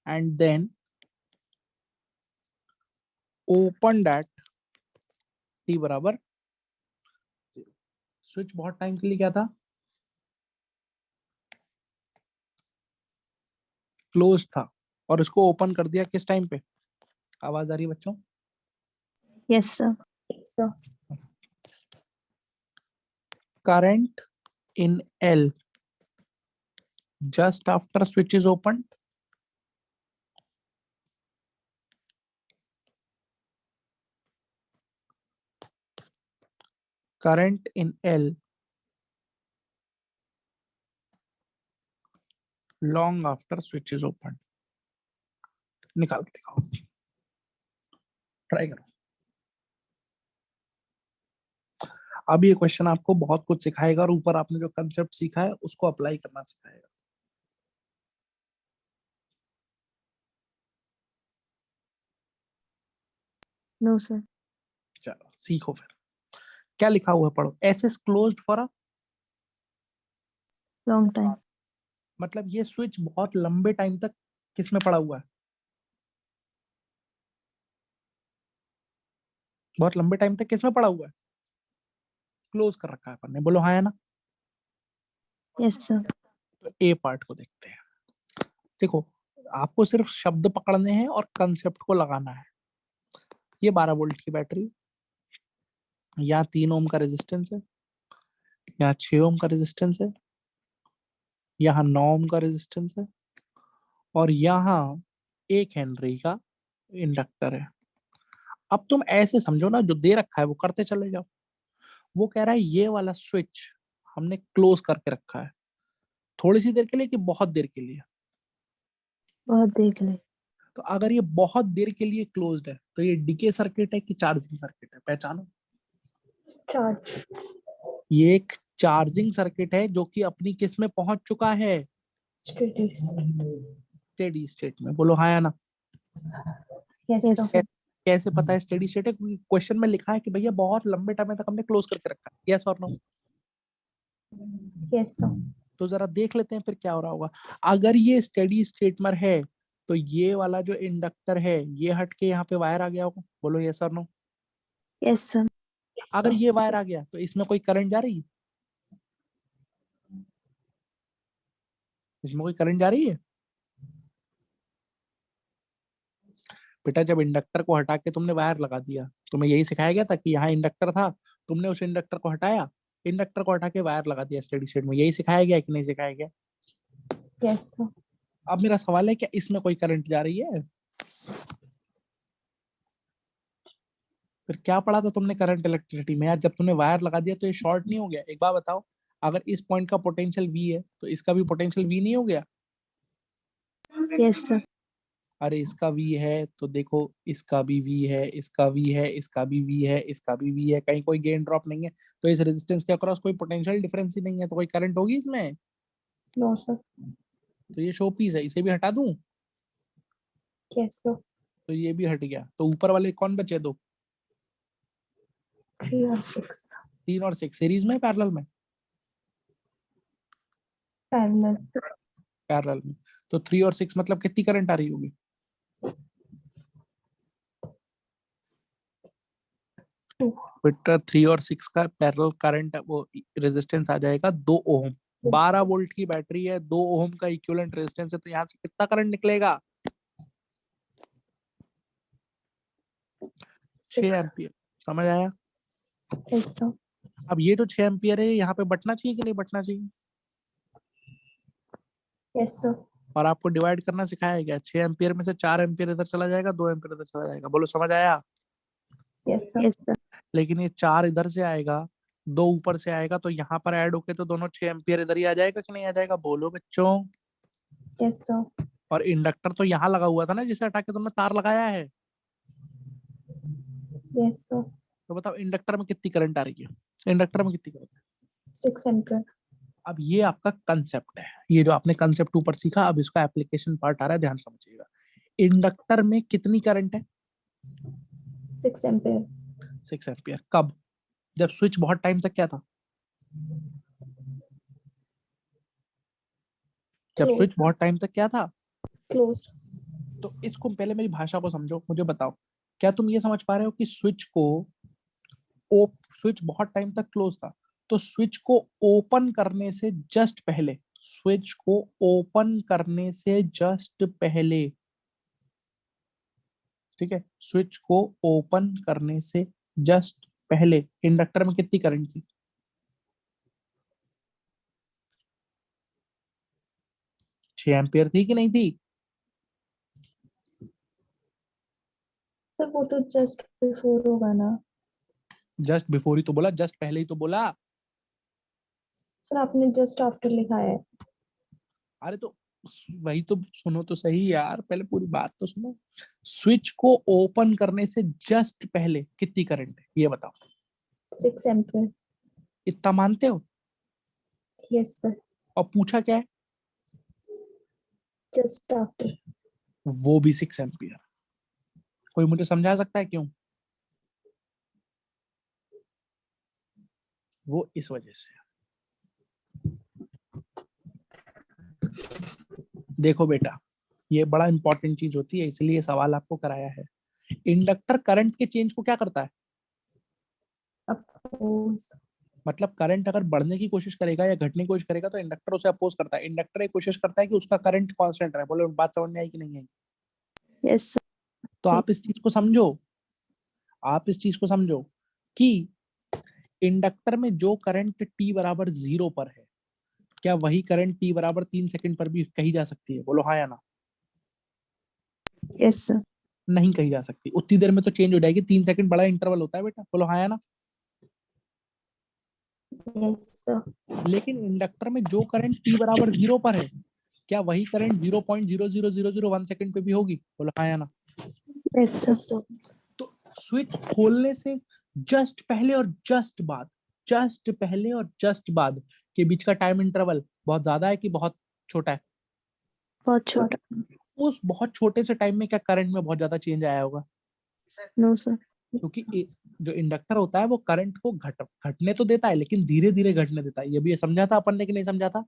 and then open at t बराबर 0। स्विच बहुत टाइम के लिए क्या था? क्लोज था, और इसको ओपन कर दिया किस टाइम पे? आवाज आ रही है बच्चों? Yes sir. Sir. Current in L just after switch is opened? Current in L long after switch is opened। निकाल के दिखाओ, ट्राई करो। अब ये क्वेश्चन आपको बहुत कुछ सिखाएगा और ऊपर आपने जो कंसेप्ट सीखा है उसको अप्लाई करना सिखाएगा। No sir. चलो सीखो फिर। क्या लिखा हुआ है पढ़ो। S is closed for a, long time. मतलब ये स्विच बहुत लंबे टाइम तक किसमें पड़ा हुआ है? बहुत लंबे टाइम तक किसमें पड़ा हुआ है? क्लोज कर रखा है अपन ने, बोलो हाँ या ना? Yes sir. तो ए पार्ट को देखते हैं। देखो, आपको सिर्फ शब्द पकड़ने हैं और कंसेप्ट को लगाना है। ये 12 वोल्ट की बैटरी, यहाँ 3 ओम का रेजिस्टेंस है, यहाँ 6 ओम का रेजिस्टेंस है, यहाँ 9 ओम का रेजिस्टेंस है, और यहाँ 1 हेनरी का इंडक्टर है। अब तुम ऐसे समझो ना, जो दे रखा है वो करते चले जाओ। वो कह रहा है ये वाला स्विच हमने क्लोज करके रखा है, थोड़ी सी देर के लिए कि बहुत देर के लिए। बहुत देख ले। तो अगर ये बहुत देर के लिए क्लोज्ड है तो ये डीके सर्किट है कि चार्जिंग सर्किट है, पहचानो। चार्ज। ये एक चार्जिंग सर्किट है जो कि अपनी किस में पहुंच चुका है, स्टेडी। स्टेडी स्टेट में। बोलो हाँ या ना। Yes yes sir. सर। कैसे पता है स्टेडी स्टेट है? क्योंकि क्वेश्चन में लिखा है कि भैया बहुत लंबे टाइम तक हमने क्लोज करके रखा है। यस और नो? Yes sir. तो जरा देख लेते हैं फिर क्या हो रहा होगा। अगर ये स्टेडी स्टेट में है तो ये वाला जो इंडक्टर है ये हट के यहाँ पे वायर आ गया होगा। बोलो यस और नो? Yes sir. अगर ये वायर आ गया तो इसमें कोई करंट जा रही है? इसमें कोई करंट जा रही है? बेटा जब इंडक्टर को हटा के तुमने वायर लगा दिया, तुम्हें यही सिखाया गया था कि यहाँ इंडक्टर था, तुमने उस इंडक्टर को हटाया, इंडक्टर को हटा के वायर लगा दिया स्टेडी स्टेट में। यही सिखाया गया कि नहीं सिखाया गया? Yes sir. अब मेरा सवाल है, क्या इसमें कोई करंट जा रही है? फिर क्या पढ़ा था तुमने करंट इलेक्ट्रिसिटी में यार? जब तुमने वायर लगा दिया तो ये शॉर्ट नहीं हो गया? एक बार बताओ, अगर इस पॉइंट का पोटेंशियल V है तो इसका भी पोटेंशियल V नहीं हो गया? Yes sir. अरे इसका V है तो देखो, इसका भी V है, इसका V है, इसका भी V है, इसका भी V है, कहीं कोई गेन ड्रॉप नहीं है, तो इस रेजिस्टेंस के अक्रॉस कोई पोटेंशियल डिफरेंस ही नहीं है, तो कोई करंट होगी इसमें? No sir. तो ये शो पीस है, इसे भी हटा दूं यस सर। तो ये भी हट गया, तो ऊपर वाले कौन बचे? दो। 3 और 6 3 और 6 सीरीज में पैरेलल में? पैरेलल। पैरेलल में। तो 3 और 6 मतलब कितनी करंट आ रही होगी? बेटा 3 और 6 का पैरेलल करंट, वो रेजिस्टेंस आ जाएगा 2 ओम। 12 वोल्ट की बैटरी है, 2 ओम का इक्विवेलेंट रेजिस्टेंस है, तो यहाँ से कितना करंट निकलेगा? 6 एम्पियर। समझ आया? Yes sir. अब ये जो 6 एम्पियर है यहाँ पे बटना चाहिए कि नहीं बटना चाहिए? Yes sir. और आपको डिवाइड करना सिखाया गया, 6 एम्पियर में से 4 एम्पियर इधर चला जाएगा, 2 एम्पियर इधर चला जाएगा। बोलो समझ आया? Yes sir. Yes sir. लेकिन ये 4 इधर से आएगा, 2 ऊपर से आएगा, तो यहाँ पर ऐड होके तो दोनों 6 एम्पियर इधर ही आ जाएगा कि नहीं आ जाएगा? बोलो बच्चों। Yes sir. और इंडक्टर तो यहाँ लगा हुआ था ना, जिसे हटा के तुमने तार लगाया है। Yes sir. तो बताओ इंडक्टर में कितनी करंट आ रही है? इंडक्टर में कितनी करंट है? 6 एम्पियर। अब ये आपका कंसेप्ट है, ये जो आपने कंसेप्ट ऊपर सीखा, अब इसका एप्लीकेशन पार्ट आ रहा है, ध्यान समझिएगा। इंडक्टर में कितनी करंट है? 6 एम्पियर। 6 एम्पियर। कब? जब स्विच बहुत टाइम तक क्या था? जब Close. स्विच बहुत टाइम तक क्या था? क्लोज। तो इसको पहले मेरी भाषा को समझो, मुझे बताओ, क्या तुम ये समझ पा रहे हो कि स्विच बहुत टाइम तक क्लोज था, तो स्विच को ओपन करने से जस्ट पहले, स्विच को ओपन करने से जस्ट पहले, ठीक है, स्विच को ओपन करने से जस्ट पहले इंडक्टर में कितनी करंट थी? 6 एम्पियर थी कि नहीं थी? सर वो तो जस्ट बिफोर होगा ना। जस्ट बिफोर ही तो बोला, जस्ट पहले ही तो बोला। सर आपने जस्ट आफ्टर लिखा है। अरे तो वही तो सुनो तो सही यार, पहले पूरी बात तो सुनो। स्विच को ओपन करने से जस्ट पहले कितनी करंट है ये बताओ? 6 एम्पियर। इतना मानते हो? Yes sir. और पूछा क्या है? Just after. वो भी 6 एम्पियर। कोई मुझे समझा सकता है क्यों? वो इस वजह से। देखो बेटा, ये बड़ा इंपॉर्टेंट चीज होती है, इसलिए सवाल आपको कराया है। इंडक्टर करंट के चेंज को क्या करता है? अपोज। मतलब करंट अगर बढ़ने की कोशिश करेगा या घटने की कोशिश करेगा तो इंडक्टर उसे अपोज करता है। इंडक्टर एक कोशिश करता है कि उसका करंट कांस्टेंट रहे। बोलो बात समझ में आई कि नहीं आई? Yes sir. तो आप इस चीज को समझो, आप इस चीज को समझो कि इंडक्टर में जो करंट t बराबर 0 पर है, क्या वही करंट t बराबर 3 सेकंड पर भी कही जा सकती है? बोलो हाँ या ना। Yes sir. नहीं कही जा सकती, उतनी देर में तो चेंज हो जाएगी। 3 सेकंड बड़ा इंटरवल होता है बेटा, बोलो हाँ या ना। Yes, sir. लेकिन इंडक्टर में जो करंट t बराबर 0 पर है, क्या वही करंट 0.00001 सेकंड पे भी होगी? बोलो हाँ या ना। Yes, sir. Yes, sir. तो स्विच खोलने से जस्ट पहले और जस्ट बाद, जस्ट पहले और जस्ट बाद के बीच का टाइम इंटरवल बहुत ज्यादा है कि बहुत छोटा है? बहुत छोटा। उस बहुत छोटे से टाइम में क्या करंट में बहुत ज्यादा चेंज आया होगा? No sir. क्योंकि जो इंडक्टर होता है वो करंट को घटने तो देता है, लेकिन धीरे धीरे घटने देता है। ये भी समझा था अपन ने कि नहीं समझा था?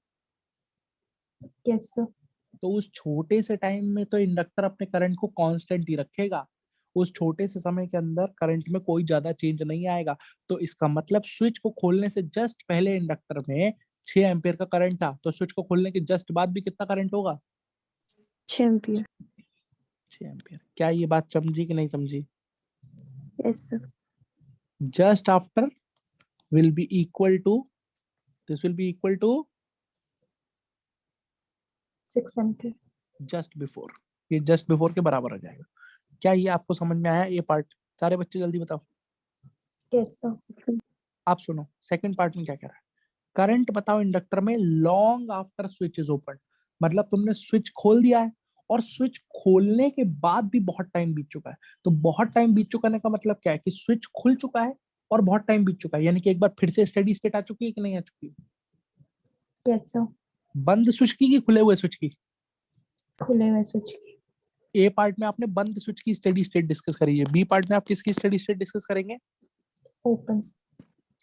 Yes, sir. तो उस छोटे से टाइम में तो इंडक्टर अपने करंट को कांस्टेंट ही रखेगा, उस छोटे से समय के अंदर करंट में कोई ज्यादा चेंज नहीं आएगा। तो इसका मतलब स्विच को खोलने से जस्ट पहले इंडक्टर में 6 एम्पियर का करंट था, तो स्विच को खोलने के जस्ट बाद भी कितना करंट होगा? 6 एम्पियर। 6 एम्पियर। क्या ये बात समझी कि नहीं समझी? Yes sir. Just after will be equal to, this will be equal to 6 ampere. Just before, ये जस्ट बिफोर के बराबर आ जाएगा। क्या ये आपको समझ में आया ये पार्ट? सारे बच्चे जल्दी बताओ। Yes, sir. आप सुनो सेकंड पार्ट में क्या कह रहा है। करंट बताओ इंडक्टर में long after switch is open, मतलब तुमने स्विच खोल दिया है और स्विच खोलने के बाद भी बहुत टाइम बीत चुका है। तो बहुत टाइम बीत चुका का मतलब क्या है कि स्विच खुल चुका है और बहुत टाइम बीत चुका है, यानी कि एक बार फिर से स्टेडी स्टेट आ चुकी है कि नहीं आ चुकी? Yes, sir. बंद स्विच की कि खुले हुए स्विच की? खुले हुए स्विच की। ए पार्ट में आपने बंद स्विच की स्टेडी स्टेट डिस्कस करी है, बी पार्ट में आप किसकी स्टेडी स्टेट डिस्कस करेंगे? ओपन।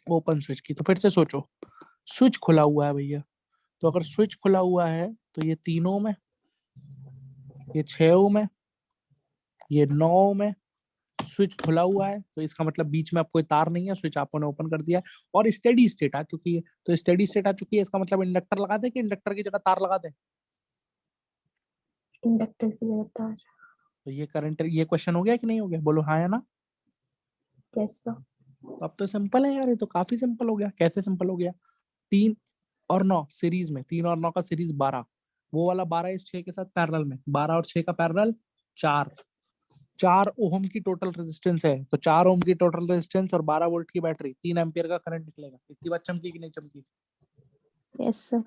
ओपन स्विच की। तो फिर से सोचो, स्विच खुला हुआ है भैया, तो अगर स्विच खुला हुआ है तो ये 3 ओम है, ये 6 ओम है, ये 9 ओम है। स्विच खुला हुआ है तो इसका मतलब बीच में आप कोई तार नहीं है, स्विच आपने ओपन कर दिया है और स्टेडी स्टेट आ चुकी है। तो स्टेडी स्टेट आ चुकी है, इसका मतलब इंडक्टर लगा दे कि इंडक्टर की जगह तार लगा दे? इंडक्टर की जगह तार। तो ये करंट, ये क्वेश्चन हो गया कि नहीं हो गया? बोलो हाँ या ना। Yes, sir. तो अब तो सिंपल है यार, ये तो काफी सिंपल हो गया। कैसे सिंपल हो गया? 3 और 9 सीरीज में, 3 और 9 का सीरीज 12, वो वाला 12 इस 6 के साथ पैरेलल में, 12 और 6 का पैरेलल 4 ओम की टोटल रेजिस्टेंस है। तो 4 ओम की टोटल रेजिस्टेंस और 12 वोल्ट की बैटरी, 3 एम्पियर का करंट निकलेगा। इतनी बात चमकी कि नहीं चमकी? Yes sir.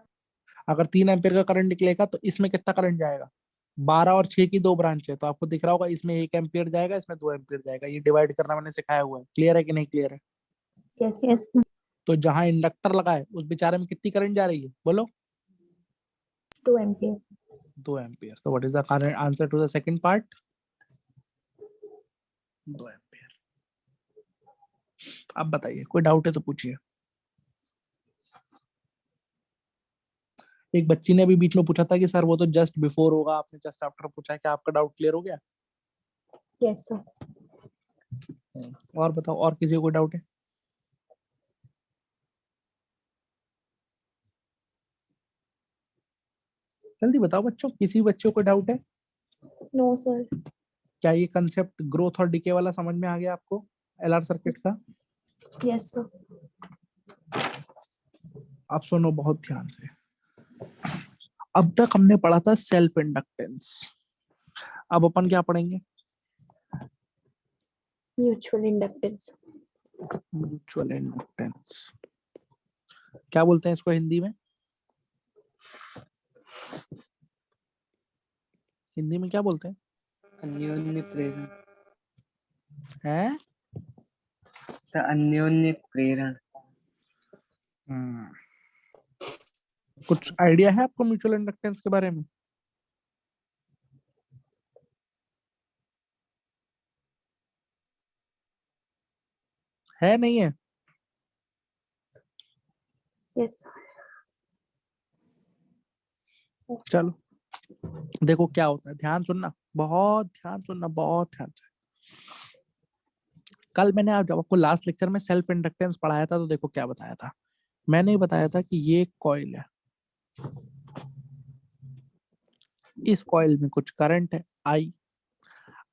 अगर 3 एम्पियर का करंट निकलेगा तो इसमें कितना करंट जाएगा? 12 और 6 की 2 ब्रांच है, तो आपको दिख रहा होगा इसमें 1 एम्पियर जाएगा, इसमें 2 एम्पियर जाएगा। ये डिवाइड करना मैंने सिखाया हुआ है। क्लियर है कि नहीं क्लियर है? Yes, sir. Yes sir. तो जहां इंडक्टर लगा है उस बेचारे में कितनी करंट जा रही है? बोलो 2 ampere. 2 एम्पियर। तो what is the current answer to the second part? 2 ampere. अब बताइए, कोई डाउट है तो पूछिए। एक बच्ची ने अभी बीच में पूछा था कि सर वो तो जस्ट बिफोर होगा, आपने जस्ट आफ्टर पूछा है। क्या आपका डाउट क्लियर हो गया? Yes, sir. और बताओ, और किसी को कोई डाउट है? जल्दी बताओ बच्चों, किसी बच्चे को कोई डाउट है? No, sir. क्या ये कंसेप्ट ग्रोथ और डिके वाला समझ में आ गया आपको, एलआर सर्किट का? Yes, sir. आप सुनो बहुत ध्यान से। अब तक हमने पढ़ा था सेल्फ इंडक्टेंस, अब अपन क्या पढ़ेंगे? Mutual inductance. Mutual inductance. क्या बोलते हैं इसको हिंदी में? हिंदी में क्या बोलते हैं? अन्योन्य प्रेरण। हैं? अन्योन्य प्रेरण। कुछ आइडिया है आपको म्यूचुअल इंडक्टेंस के बारे में? है नहीं है? Yes, sir. चलो देखो क्या होता है, ध्यान सुनना, बहुत ध्यान सुनना, बहुत ध्यान से। कल मैंने जब आपको लास्ट लेक्चर में सेल्फ इंडक्टेंस पढ़ाया था तो देखो क्या बताया था। मैंने बताया था कि ये कॉइल है, इस कॉइल में कुछ करंट है आई।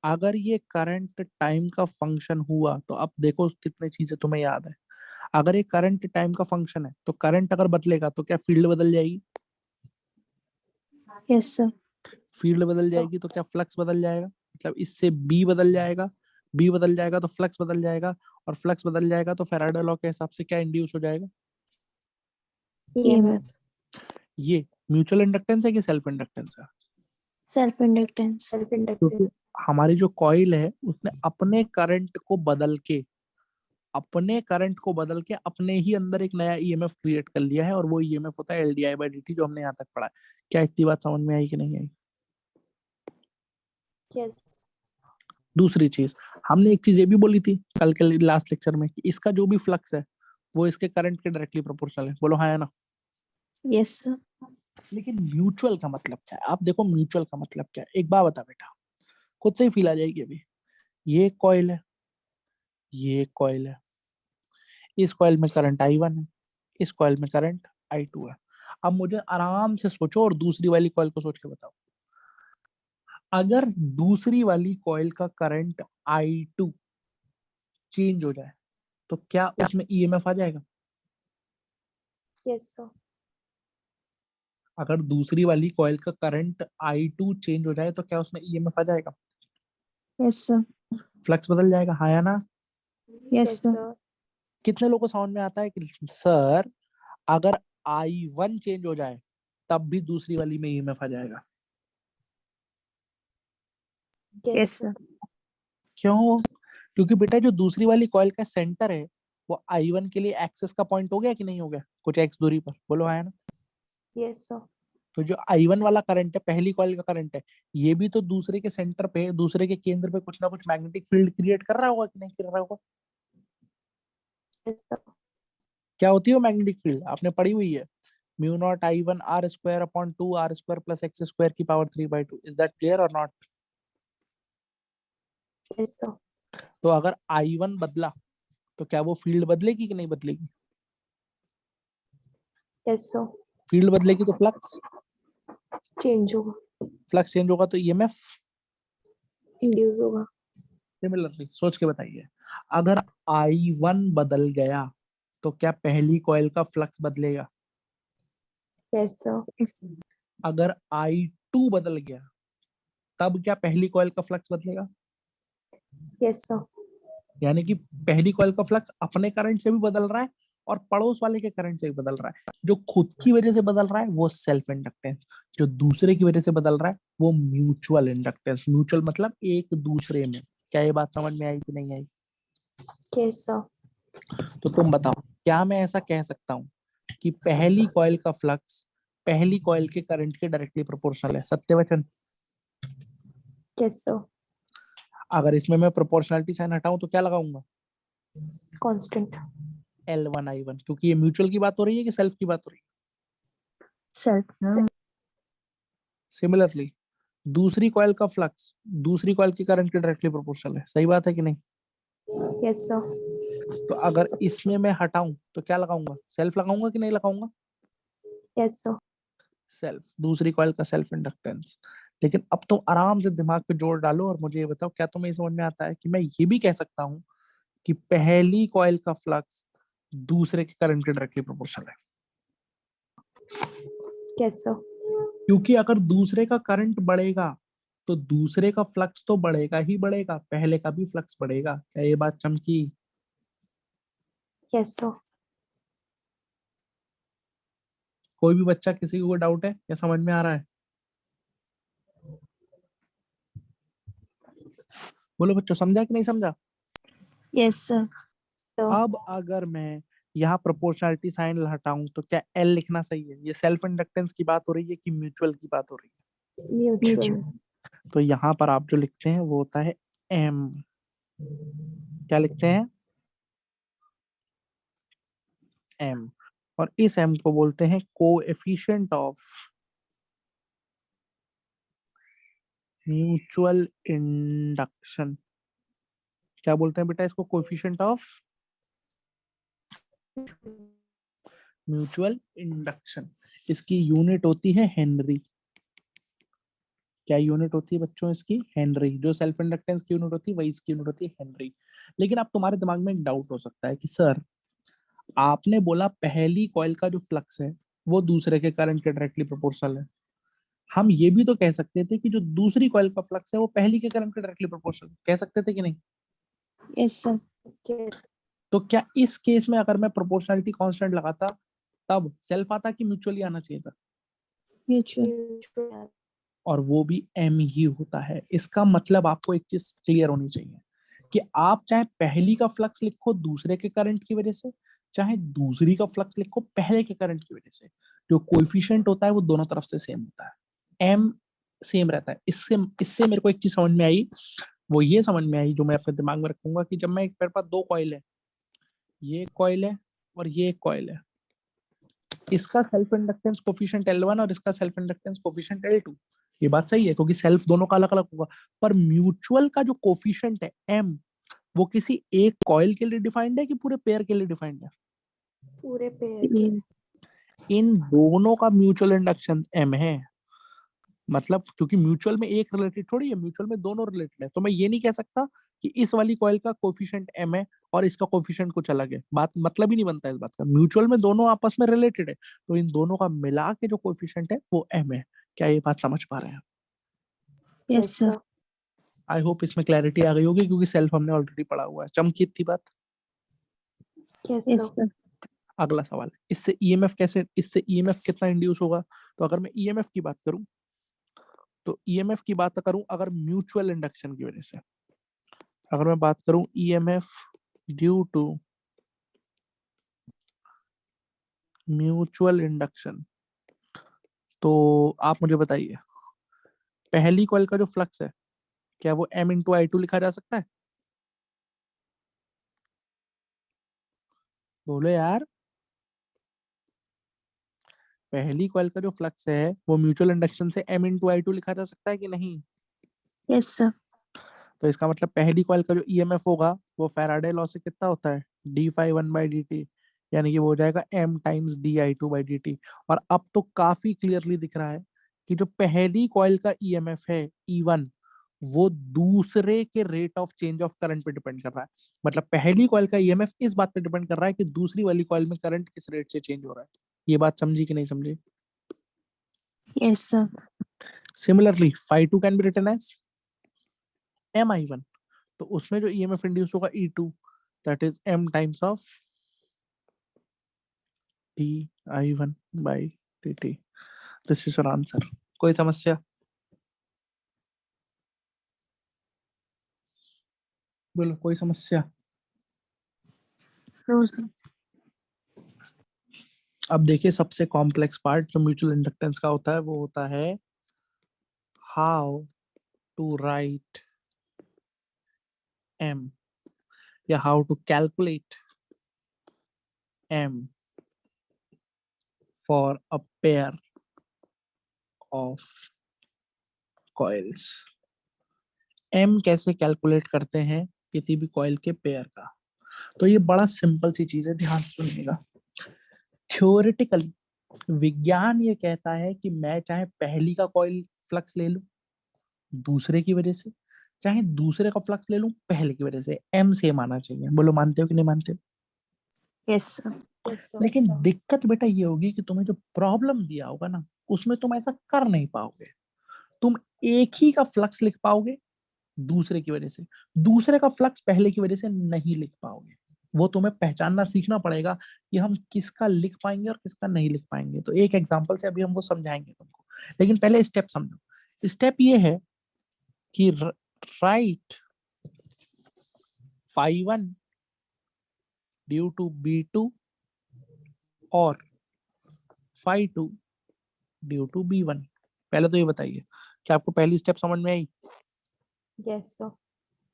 अगर ये करंट टाइम का फंक्शन हुआ तो अब देखो कितनी चीजें तुम्हें याद है। अगर ये करंट टाइम का फंक्शन है तो करंट अगर बदलेगा तो क्या फील्ड बदल जाएगी? Yes sir. फील्ड बदल जाएगी तो क्या फ्लक्स बदल जाएगा? मतलब इससे बी बदल जाएगा, बी बदल जाएगा तो फ्लक्स बदल जाएगा, और फ्लक्स बदल जाएगा तो फैराडे लॉ के हिसाब से क्या इंड्यूस हो जाएगा? EMF, ये म्यूचुअल इंडक्टेंस है कि सेल्फ इंडक्टेंस है? self inductance, क्योंकि हमारी जो कॉइल है उसने अपने करंट को बदल के अपने ही अंदर एक नया ईएमएफ क्रिएट कर लिया है, और वो ईएमएफ होता है LdI/dt, जो हमने यहाँ तक पढ़ा है। क्या इतनी बात समझ में आई कि नहीं आई? Yes. दूसरी चीज, हमने एक चीज ये भी बोली थी कल के लास्ट लेक्चर में कि इसका जो भी फ्लक्स है वो इसके करंट के डायरेक्टली प्रोपोर्शनल है। बोलो हाँ या ना? yes sir, लेकिन म्यूचुअल का मतलब क्या है? आप देखो म्यूचुअल का मतलब क्या है, एक बात बता बेटा, खुद से ही फील आ जाएगी अभी। ये कॉइल है, ये कॉइल है, इस कॉइल में करंट I1 है, इस कॉइल में करंट I2 है। अब मुझे आराम से सोचो और दूसरी वाली कॉइल को सोच के बताओ। अगर दूसरी वाली कॉइल का करंट I2 चेंज हो जाए तो क्या उसमें ईएमएफ आ जाएगा? Yes, sir. अगर दूसरी वाली कॉइल का करंट I2 चेंज हो जाए तो क्या उसमें ईएमएफ आ जाएगा? yes sir, फ्लक्स बदल जाएगा, हाँ या ना? yes sir, कितने लोगों को समझ में आता है कि सर अगर I1 चेंज हो जाए तब भी दूसरी वाली में ईएमएफ आ जाएगा? yes sir, क्यों? क्योंकि बेटा जो दूसरी वाली कॉइल का सेंटर है वो I1 के लिए एक्सेस का पॉइंट हो गया कि नहीं हो गया, कुछ एक्स दूरी पर? बोलो हाँ या ना? Yes, sir. तो जो I1 वाला करंट है, पहली कॉइल का करंट है, ये भी तो दूसरे के सेंटर पे, दूसरे के केंद्र पे कुछ ना कुछ मैग्नेटिक फील्ड क्रिएट कर रहा होगा कि नहीं कर रहा होगा? Yes, sir. क्या होती है वो मैग्नेटिक फील्ड? आपने पढ़ी हुई है, mu naught I1 R square upon 2 R square plus x square की पावर 3/2। इज दैट क्लियर और नॉट? Yes, sir. तो अगर I1 बदला तो क्या वो फील्ड बदलेगी कि नहीं बदलेगी? Yes, sir. फील्ड बदलेगी तो फ्लक्स, Change होगा, फ्लक्स चेंज होगा तो ईएमएफ। induce होगा. सिमिलरली सोच के बताइए, अगर I1 बदल गया तो क्या पहली कॉइल का फ्लक्स बदलेगा? Yes, sir. अगर I2 बदल गया तब क्या पहली कॉइल का फ्लक्स बदलेगा? Yes, sir. यानी कि पहली कॉइल का फ्लक्स अपने करंट से भी बदल रहा है और पड़ोस वाले के करंट से भी बदल रहा है। जो खुद की वजह से बदल रहा है वो सेल्फ इंडक्टेंस, जो दूसरे की वजह से बदल रहा है वो म्यूचुअल इंडक्टेंस। म्यूचुअल मतलब एक दूसरे में। क्या ये बात समझ में आई कि नहीं आई? Yes, sir. तो तुम बताओ, क्या मैं ऐसा कह सकता हूँ कि पहली कॉइल का फ्लक्स पहली कॉइल के करंट के डायरेक्टली प्रोपोर्शनल है? सत्यवचन। Yes, sir. अगर इसमें मैं प्रोपोर्शनलिटी साइन हटाऊं तो क्या लगाऊंगा? Constant. L1I1, क्योंकि ये म्यूचुअल की बात हो रही है कि सेल्फ की बात हो रही है? self, सिमिलरली दूसरी कॉइल का फ्लक्स दूसरी कॉइल के करंट के डायरेक्टली प्रोपोर्शनल है। सही बात है कि नहीं? Yes, sir. तो अगर इसमें मैं हटाऊं तो क्या लगाऊंगा? सेल्फ लगाऊंगा कि नहीं लगाऊंगा? Yes, sir. सेल्फ, दूसरी कॉइल का सेल्फ इंडक्टेंस। लेकिन अब तुम आराम से दिमाग पे जोर डालो और मुझे ये बताओ, क्या तुम्हें ये समझ में आता है कि मैं ये भी कह सकता हूँ कि पहली कॉइल का फ्लक्स दूसरे के करंट के डायरेक्टली प्रोपोर्शनल है? Yes, sir. क्योंकि अगर दूसरे का करंट बढ़ेगा तो दूसरे का फ्लक्स तो बढ़ेगा ही बढ़ेगा, पहले का भी फ्लक्स बढ़ेगा। क्या ये बात चमकी? Yes, sir. कोई भी बच्चा, किसी को डाउट है या समझ में आ रहा है? बोलो बच्चों, समझा कि नहीं समझा? yes sir, So, अब अगर मैं यहाँ प्रोपोर्शनलिटी साइन हटाऊं तो क्या एल लिखना सही है? ये सेल्फ इंडक्टेंस की बात हो रही है कि म्यूचुअल की बात हो रही mutual. है? तो यहाँ पर आप जो लिखते हैं वो होता है एम। क्या लिखते हैं? एम। और इस एम को बोलते हैं कोएफिशिएंट ऑफ म्यूचुअल इंडक्शन। क्या बोलते हैं बेटा इसको? Coefficient of mutual induction. इसकी यूनिट होती है हेनरी। क्या यूनिट होती है बच्चों इसकी? हेनरी। जो सेल्फ इंडक्टेंस की यूनिट होती है वही इसकी यूनिट होती है हेनरी। लेकिन अब तुम्हारे दिमाग में एक डाउट हो सकता है कि सर आपने बोला पहली कॉइल का जो फ्लक्स है वो दूसरे के करंट के डायरेक्टली प्रोपोर्शनल है। हम ये भी तो कह सकते थे कि जो दूसरी कॉइल का फ्लक्स है वो पहली के करंट के डायरेक्टली प्रोपोर्शनल, कह सकते थे कि नहीं? Yes sir. Yes. तो क्या इस केस में अगर मैं प्रोपोर्शनलिटी कांस्टेंट लगाता तब सेल्फ आता कि म्यूचुअली आना चाहिए था? म्यूचुअल। Mutual. और वो भी एम ही होता है। इसका मतलब आपको एक चीज क्लियर होनी चाहिए कि आप चाहे पहली का फ्लक्स लिखो दूसरे के करंट की वजह से, चाहे दूसरी का फ्लक्स लिखो पहले के करंट की वजह से, जो कोएफिशिएंट होता है वो दोनों तरफ से सेम होता है, एम सेम रहता है। इससे इससे मेरे को एक चीज समझ में आई, वो ये समझ में आई जो मैं अपने दिमाग में रखूंगा कि जब मैं मेरे पास दो कॉइल है, ये कॉइल है और ये एक कॉइल है, इसका सेल्फ इंडक्टेंस कोफिशिएंट L1 और इसका सेल्फ इंडक्टेंस कोफिशिएंट L2, ये बात सही है क्योंकि सेल्फ दोनों का अलग अलग होगा, पर म्यूचुअल का जो कोफिशिएंट है M, वो किसी एक कॉइल के लिए डिफाइंड है कि पूरे पेयर के लिए डिफाइंड है? पूरे पेयर. इन दोनों का म्यूचुअल इंडक्शन M है, मतलब क्योंकि म्यूचुअल में एक रिलेटेड थोड़ी है, म्यूचुअल में दोनों रिलेटेड है, तो मैं ये नहीं कह सकता कि इस वाली कॉइल का कोफिशिएंट M है और इसका कोफिशिएंट कुछ अलग है, बात मतलब ही नहीं बनता इस बात का। म्यूचुअल में दोनों आपस में रिलेटेड है, तो इन दोनों का मिला के जो कोफिशिएंट है वो M है। क्या ये बात समझ पा रहे हैं? Yes sir. आई होप इसमें क्लैरिटी आ गई होगी क्योंकि सेल्फ हमने ऑलरेडी पढ़ा हुआ है। चमकी थी बात। Yes, yes sir. सर। अगला सवाल, इससे ईएमएफ कैसे, इससे ईएमएफ कितना इंड्यूस होगा? तो अगर मैं ईएमएफ की बात करूं, तो ईएमएफ की बात करूं अगर म्यूचुअल इंडक्शन की वजह से, अगर मैं बात करूं EMF due to mutual induction, तो आप मुझे बताइए पहली कॉइल का जो फ्लक्स है क्या वो M×I2 लिखा जा सकता है? बोलो यार। पहली कॉइल का जो फ्लक्स है वो म्यूचुअल इंडक्शन से M×I2 लिखा जा सकता है कि नहीं? Yes sir. तो इसका मतलब पहली कॉइल का जो ईएमएफ होगा वो फैराडे लॉ से कितना होता है, d∅1/dt, यानी कि वो हो जाएगा m टाइम्स di2/dt। और अब तो काफी क्लियरली दिख रहा है कि जो पहली कॉइल का ईएमएफ है E1, वो दूसरे के rate of change of current पे डिपेंड कर रहा है। मतलब पहली कॉइल का ईएमएफ इस बात पे डिपेंड कर रहा है कि दूसरी वाली कॉइल में करंट किस रेट से चेंज हो रहा है। ये बात समझी कि नहीं समझी? Yes sir. Similarly phi2 can be written as mi1, तो उसमें जो ईएमएफ इंड्यूस होगा E2, that is m times of di1/dt। This is our answer. कोई समस्या? बोलो कोई समस्या? No sir. अब देखिए सबसे कॉम्प्लेक्स पार्ट जो म्यूचुअल इंडक्टेंस का होता है वो होता है हाउ टू राइट m, या how to calculate m for a pair of coils. m कैसे कैलकुलेट करते हैं किसी भी कॉइल के पेयर का? तो ये बड़ा सिंपल सी चीज है, ध्यान से सुनिएगा। थ्योरेटिकली विज्ञान ये कहता है कि मैं चाहे पहली का कॉइल फ्लक्स ले लूं दूसरे की वजह से, चाहे दूसरे का फ्लक्स ले लूं पहले की वजह से, एम सेम आना चाहिए। बोलो मानते हो कि नहीं मानते हो? Yes sir. Yes, sir. लेकिन दिक्कत बेटा ये होगी कि तुम्हें जो प्रॉब्लम दिया होगा ना उसमें तुम ऐसा कर नहीं पाओगे। तुम एक ही का फ्लक्स लिख पाओगे दूसरे की वजह से, दूसरे का फ्लक्स पहले की वजह से नहीं लिख पाओगे। वो तुम्हें पहचानना सीखना पड़ेगा कि हम किसका लिख पाएंगे और किसका नहीं लिख पाएंगे। तो एक एग्जांपल से अभी हम वो समझाएंगे तुमको, लेकिन पहले स्टेप समझो। स्टेप ये है कि right phi1 due to B2 और phi2 ड्यू टू B1। पहले तो ये बताइए कि आपको पहली स्टेप समझ में आई? Yes, sir.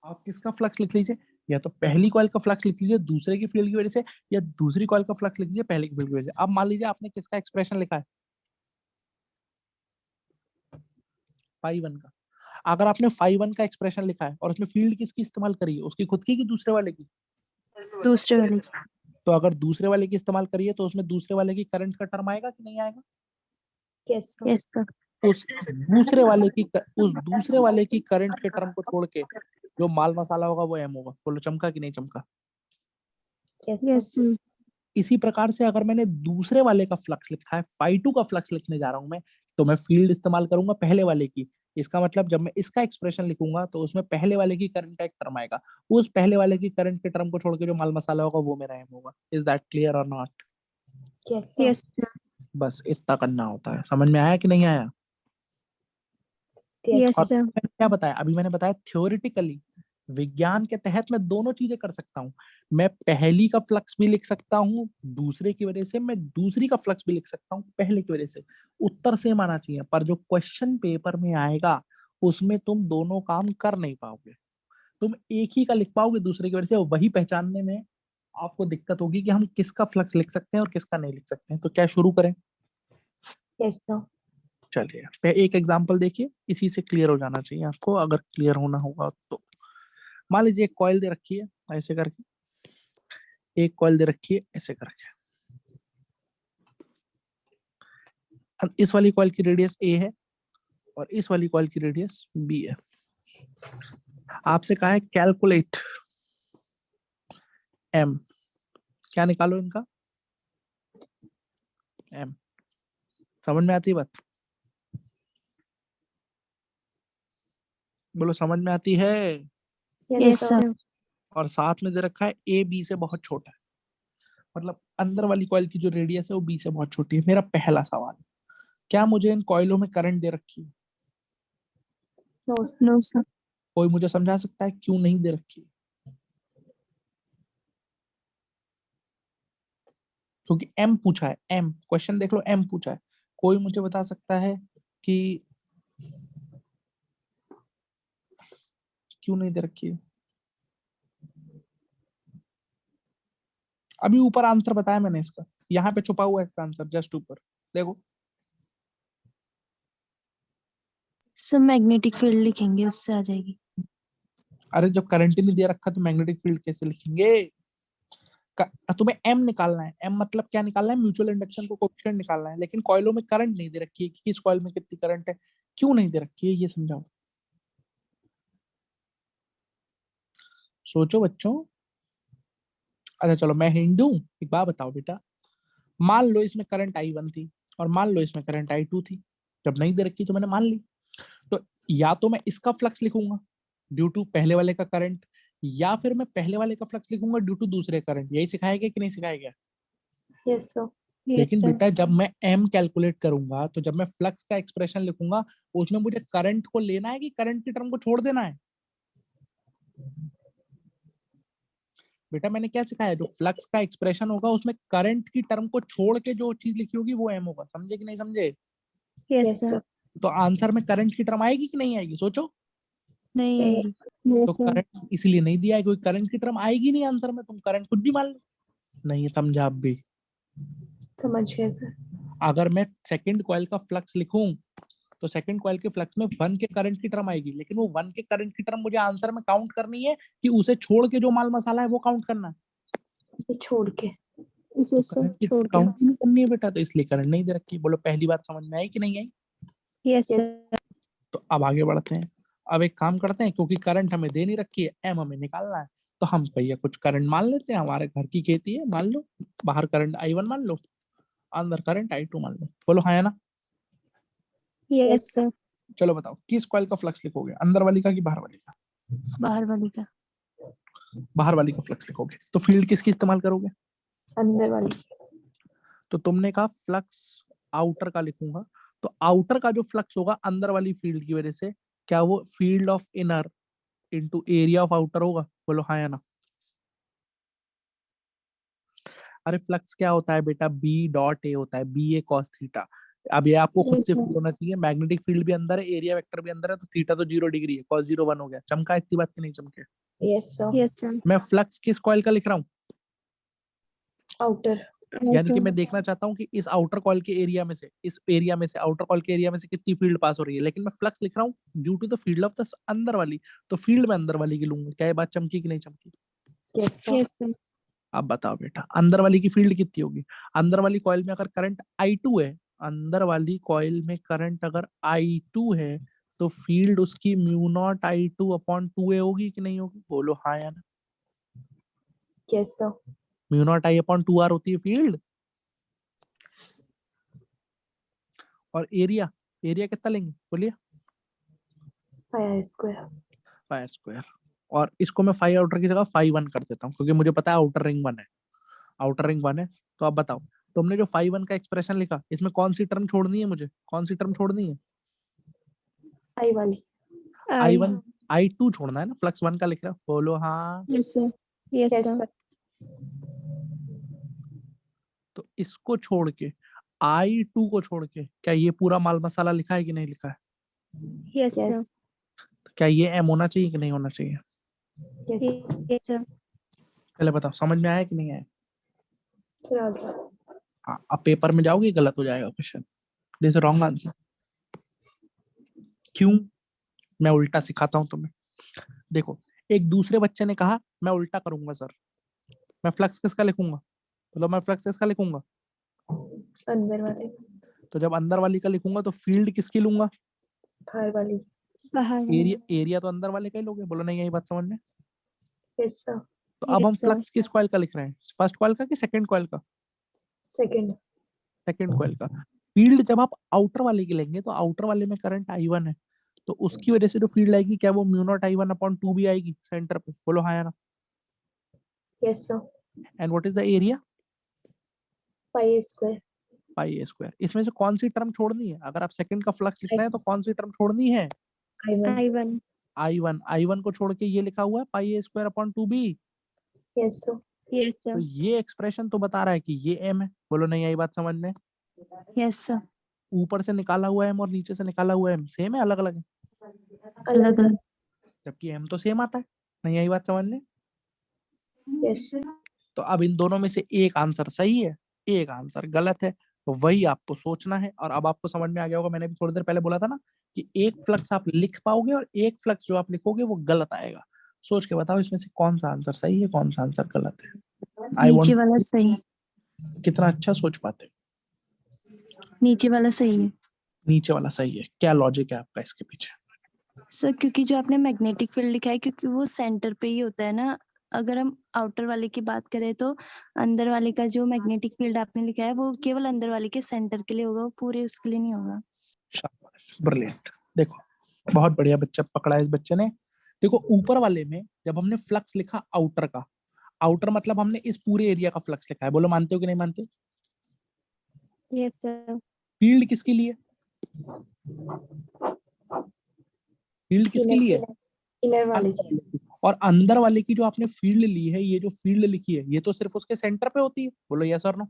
आप किसका फ्लक्स लिख लीजिए, या तो पहली कॉइल का फ्लक्स लिख लीजिए दूसरे की फील्ड की वजह से, या दूसरी कॉइल का फ्लक्स लिख लीजिए पहले की फील्ड की वजह से। अब मान लीजिए आपने किसका एक्सप्रेशन लिखा है, phi1 का। अगर आपने phi1 का एक्सप्रेशन लिखा है और उसमें फील्ड किसकी इस्तेमाल करी है, उसकी खुद की कि दूसरे वाले की? दूसरे वाले। तो अगर दूसरे वाले की इस्तेमाल करिए तो उसमें दूसरे वाले की करंट का टर्म आएगा कि नहीं आएगा? Yes, sir. Yes sir. उस दूसरे वाले की करंट के टर्म को छोड़ के जो माल मसाला होगा वो एम होगा। बोलो चमका कि नहीं चमका? Yes, sir. Yes sir. इसी प्रकार से अगर मैंने दूसरे वाले का फ्लक्स लिखा है, phi2 का फ्लक्स लिखने जा रहा हूं मैं, तो मैं फील्ड इस्तेमाल करूंगा पहले वाले की। इसका मतलब जब मैं इसका एक्सप्रेशन लिखूंगा तो उसमें पहले वाले की करंट का एक टर्म आएगा, उस पहले वाले की करंट के टर्म को छोड़ के जो माल मसाला होगा वो मेरा एम होगा। इज दैट क्लियर और not? Yes, sir. Yes, sir. बस इतना करना होता है। समझ में आया कि नहीं आया? Yes, Yes, और sir. मैंने क्या बताया अभी? मैंने बताया थ्योरेटिकली विज्ञान के तहत मैं दोनों चीजें कर सकता हूँ। मैं पहली का फ्लक्स भी लिख सकता हूँ दूसरे की वजह से, मैं दूसरी का फ्लक्स भी लिख सकता हूँ पहले की वजह से। उत्तर सेम आना चाहिए, पर जो क्वेश्चन पेपर में आएगा उसमें तुम दोनों काम कर नहीं पाओगे। तुम एक ही का लिख पाओगे दूसरे की वजह से, और वही पहचानने में आपको दिक्कत होगी कि हम किसका फ्लक्स लिख सकते हैं और किसका नहीं लिख सकते हैं। तो क्या शुरू करें? yes, sir. चलिए एक एग्जांपल देखिए, इसी से क्लियर हो जाना चाहिए आपको, अगर क्लियर होना होगा तो। मान लीजिए एक कॉइल दे रखी है ऐसे करके, एक कॉइल दे रखी है ऐसे करके। अब इस वाली कॉइल की रेडियस ए है और इस वाली कॉइल की रेडियस बी है। आपसे कहा है कैलकुलेट एम। क्या निकालो इनका? एम। समझ में आती है बात? बोलो समझ में आती है? Yes, Yes, sir. sir. और साथ में दे रखा है ए बी से बहुत छोटा है, मतलब अंदर वाली कॉइल की जो रेडियस है वो बी से बहुत छोटी है। मेरा पहला सवाल, क्या मुझे इन कॉइलों में करंट दे रखी है? No, sir. No, sir. कोई मुझे समझा सकता है क्यों नहीं दे रखी है? क्योंकि एम पूछा है, एम क्वेश्चन देख लो, एम पूछा है। कोई मुझे बता सकता है कि क्यों नहीं दे रखी है? अभी ऊपर आंसर बताया मैंने इसका, यहाँ पे छुपा हुआ है इसका आंसर, जस्ट ऊपर देखो। सर मैग्नेटिक फील्ड लिखेंगे, उससे आ जाएगी। अरे जब करंट ही नहीं दे रखा तो मैग्नेटिक फील्ड कैसे लिखेंगे? तुम्हें एम निकालना है। एम मतलब क्या निकालना है? म्यूचुअल इंडक्शन को कोएफिशिएंट निकालना है। लेकिन कॉइलों में करंट नहीं दे रखी है कि किस कॉइल में कितनी करंट है, क्यों नहीं दे रखी है ये समझाओ। सोचो बच्चों। अच्छा चलो मैं हिंट दूं, एक बात बताओ बेटा। मान लो इसमें करंट I1 थी और मान लो इसमें करंट I2 थी। जब नहीं दे रखी तो मैंने मान ली, तो या तो मैं इसका फ्लक्स लिखूंगा ड्यू टू पहले वाले का करंट, या फिर मैं पहले वाले का फ्लक्स लिखूंगा ड्यू टू दूसरे करंट। यही सिखाया गया कि नहीं सिखाया गया? Yes, sir. Yes, लेकिन sir. बेटा जब मैं एम कैलकुलेट करूंगा तो जब मैं फ्लक्स का एक्सप्रेशन लिखूंगा उसमें मुझे करंट को लेना है कि करंट की टर्म को छोड़ देना है? बेटा मैंने क्या सिखाया, जो फ्लक्स का एक्सप्रेशन होगा उसमें करंट की टर्म को छोड़ के जो चीज लिखी होगी वो एम होगा। समझे कि नहीं समझे? Yes, Yes, sir. sir. तो आंसर में करंट की टर्म आएगी कि नहीं आएगी? सोचो। नहीं नहीं। आएगी। No, तो sir. करंट इसलिए नहीं दिया है क्योंकि करंट की टर्म आएगी नहीं आंसर में, तुम करंट कुछ भी मान लो। नहीं समझा आप भी? समझ गए sir. अगर मैं सेकंड कॉइल का फ्लक्स लिखूं तो सेकंड कॉइल के फ्लक्स में 1 के करंट की टर्म आएगी, लेकिन वो 1 के करंट की टर्म मुझे आंसर में काउंट करनी है कि उसे छोड़ के जो माल मसाला है वो काउंट करना है? उसे छोड़ के. Yes, तो sir. करंट की छोड़ के। काउंट ही नहीं करनी है बेटा, तो इसलिए करंट नहीं दे रखी। बोलो पहली बात समझ में आई कि नहीं आई? Yes, Yes. sir. तो अब आगे बढ़ते हैं। अब एक काम करते हैं, क्योंकि करंट हमें दे नहीं रखी है, एम हमें निकालना है, तो हम भैया कुछ करंट मान लेते हैं। हमारे घर की खेती है मान लो, बाहर करंट I1 मान लो, अंदर करंट I2 मान लो। बोलो हाँ या ना? Yes, sir. चलो बताओ किस कॉइल का फ्लक्स लिखोगे, अंदर वाली का कि बाहर वाली का? बाहर वाली का। बाहर वाली का फ्लक्स लिखोगे तो फील्ड किसकी इस्तेमाल करोगे? अंदर वाली. तो तुमने कहा फ्लक्स आउटर का लिखूंगा, तो आउटर का जो फ्लक्स होगा अंदर वाली फील्ड की वजह से, क्या वो field of inner into area of outer होगा? बोलो हाँ या ना? अरे फ्लक्स क्या होता है बेटा? बी डॉट ए होता है, बी ए कॉस थीटा। अब ये आपको खुद से फील होना चाहिए, मैग्नेटिक फील्ड भी अंदर है, एरिया वेक्टर भी अंदर है, तो थीटा तो 0 डिग्री है, cos 0 1 हो गया। चमका इतनी बात की नहीं चमके? Yes, sir. Yes, sir. मैं फ्लक्स किस कॉइल का लिख रहा हूँ? Outer. यानी कि मैं देखना चाहता हूँ कि इस आउटर कॉइल के एरिया में से, इस एरिया में से, आउटर कॉइल के एरिया में से कितनी फील्ड पास हो रही है, लेकिन मैं फ्लक्स लिख रहा हूँ due to the field of the अंदर वाली, तो फील्ड में अंदर वाली की लूंगा। क्या ये बात चमकी कि नहीं चमकी? Yes, sir. Yes, sir. अब बताओ बेटा अंदर वाली की फील्ड कितनी होगी? अंदर वाली कॉइल में अगर करंट I2 है, अंदर वाली कॉइल में करंट अगर I2 है, तो फील्ड उसकी mu naught I2 upon 2A होगी कि नहीं होगी? बोलो हाँ या ना? Yes, sir. Mu naught I upon 2R होती है फील्ड। और एरिया एरिया कितना लेंगे बोलिए? pi square. Pi square. और इसको मैं 5 आउटर की जगह 5 1 कर देता हूँ, क्योंकि मुझे पता है आउटर रिंग 1 है, आउटर रिंग 1 है। तो अब बताओ, तुमने जो 5 1 का एक्सप्रेशन लिखा, इसमें कौन सी टर्म छोड़नी है मुझे? कौन सी टर्म छोड़नी है? I वाली. I1 I2 छोड़ना है ना, फ्लक्स 1 का लिख रहा है, बोलो हाँ। Yes sir. Yes Yes sir. sir. तो इसको छोड़ के I2 को छोड़ के क्या ये पूरा माल मसाला लिखा है कि नहीं लिखा है? Yes sir. Yes. तो क्या ये M होना चाहिए कि नहीं होना चाहिए? Yes. Yes sir. पहले बताओ, समझ में आया कि नहीं आया? Sir, आ गया. हाँ, अब पेपर में जाओगे गलत हो जाएगा क्वेश्चन, दिस रॉन्ग आंसर। क्यों? मैं उल्टा सिखाता हूँ तुम्हें। देखो, एक दूसरे बच्चे ने कहा मैं उल्टा करूंगा सर, मैं फ्लक्स किसका लिखूंगा? मतलब मैं फ्लक्स किसका लिखूंगा? अंदर वाली. तो जब अंदर वाली का लिखूंगा तो फील्ड किसकी लूंगा? बाहर वाली. बाहर. एरिया तो अंदर वाले का ही लोगे, बोलो नहीं यही बात समझ में? Yes sir. तो अब हम Yes sir. फ्लक्स किस कॉइल का लिख रहे हैं? फर्स्ट कॉइल का कि सेकंड कॉइल का? Second. सेकंड कॉइल का। फील्ड जब आप आउटर वाले की लेंगे तो आउटर वाले में करंट I1 है, तो उसकी वजह से जो फील्ड आएगी क्या वो म्यू नॉट I1 अपॉन 2 भी आएगी सेंटर पे? बोलो हाँ या ना? Yes sir. And what is the area? Pi square. Pi a square. इसमें से कौन सी टर्म छोड़नी है? अगर आप सेकंड का फ्लक्स लिख रहे हैं तो कौन सी टर्म छोड़नी है? I1. I1. I1 को छोड़ के ये लिखा हुआ है pi a square upon 2b। Yes sir. Yes तो sir. ये एक्सप्रेशन तो बता रहा है कि ये m है, बोलो नहीं आई बात समझ में? Yes sir. ऊपर से निकाला हुआ m और नीचे से निकाला हुआ m सेम है अलग अलग है? अलग अलग. जबकि m तो सेम आता है, नहीं आई बात समझ में? Yes sir. तो अब इन दोनों में से एक आंसर सही है, एक आंसर गलत है, तो वही आपको सोचना है। और अब आपको समझ में आ गया होगा, मैंने भी थोड़ी देर पहले बोला था ना कि एक फ्लक्स आप लिख पाओगे और एक फ्लक्स जो आप लिखोगे वो गलत आएगा। सोच के बताओ इसमें से कौन सा आंसर सही है, कौन सा आंसर गलत है। आई नीचे वांट, वाला सही. कितना अच्छा सोच पाते हो। नीचे वाला सही है नीचे वाला सही है, क्या लॉजिक है आपका इसके पीछे? सर, क्योंकि जो आपने मैग्नेटिक फील्ड लिखा है क्योंकि वो सेंटर पे ही होता है ना. अगर हम आउटर वाले की बात करें तो अंदर वाले का जो मैग्नेटिक फील्ड आपने लिखा है वो केवल अंदर वाले के सेंटर के लिए होगा, वो पूरे उसके लिए नहीं होगा. शाबाश, ब्रिलियंट। देखो बहुत बढ़िया बच्चा पकड़ा है इस बच्चे ने। देखो ऊपर वाले में जब हमने फ्लक्स लिखा आउटर का, आउटर मतलब हमने इस पूरे एरिया का फ्लक्स लिखा है, बोलो मानते हो कि नहीं मानते? Yes sir. फील्ड किसके लिए? फील्ड किसके Inner. लिए? Inner वाली. अंदर वाले की। और अंदर वाले की जो आपने फील्ड ली है, ये जो फील्ड लिखी है ये तो सिर्फ उसके सेंटर पे होती है, बोलो यस और नो?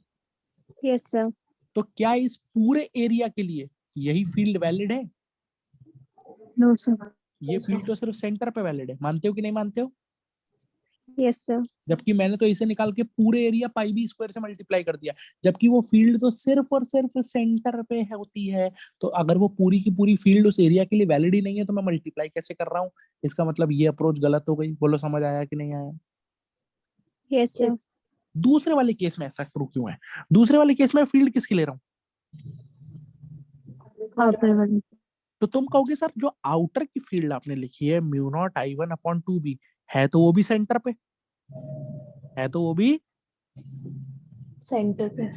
Yes sir. तो क्या इस पूरे एरिया के लिए यही फील्ड वैलिड है? No sir. ये फील्ड तो सिर्फ सेंटर पे वैलिड है, मानते हो कि नहीं मानते हो? Yes sir. जबकि मैंने तो इसे निकाल के पूरे एरिया पाई बी स्क्वायर से मल्टीप्लाई कर दिया, जबकि वो फील्ड तो सिर्फ और सिर्फ सेंटर पे है होती है। तो अगर वो पूरी की पूरी फील्ड उस एरिया के लिए वैलिड ही नहीं है तो मैं मल्टीप्लाई कैसे कर रहा हूँ? इसका मतलब ये अप्रोच गलत हो गई। बोलो समझ आया कि नहीं आया? Yes sir. Yes. दूसरे वाले केस में ऐसा ट्रू क्यों है? दूसरे वाले केस में फील्ड किसकी ले रहा हूँ? आउटर वाले. तो तुम कहोगे सर जो आउटर की फील्ड आपने लिखी है mu naught I1 upon 2b, है तो वो भी सेंटर पे, है तो वो भी, Center पे.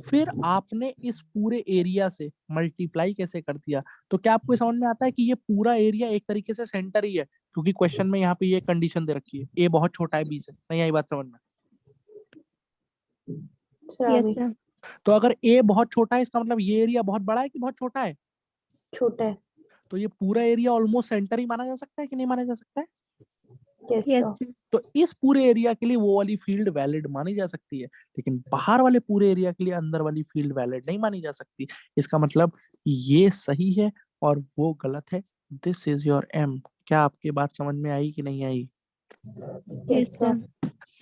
फिर आपने इस पूरे एरिया से मल्टीप्लाई कैसे कर दिया? तो क्या आपको समझ में आता है कि ये पूरा एरिया एक तरीके से सेंटर ही है? क्योंकि क्वेश्चन में यहाँ पे ये कंडीशन दे रखी है, ए बहुत छोटा है बी से, नहीं आई बात समझ में? Sir, आ यस गई. सर. तो अगर ए बहुत छोटा है इसका मतलब ये एरिया बहुत बड़ा है कि बहुत छोटा है? छोटा है. तो ये पूरा एरिया ऑलमोस्ट सेंटर ही माना जा सकता है कि नहीं माना जा सकता है? Yes yes sir. सर. तो इस पूरे एरिया के लिए वो वाली फील्ड वैलिड मानी जा सकती है, लेकिन बाहर वाले पूरे एरिया के लिए अंदर वाली फील्ड वैलिड नहीं मानी जा सकती। इसका मतलब ये सही है और वो गलत है। This is your M. क्या आपकी बात समझ में आई कि नहीं आई? Yes sir.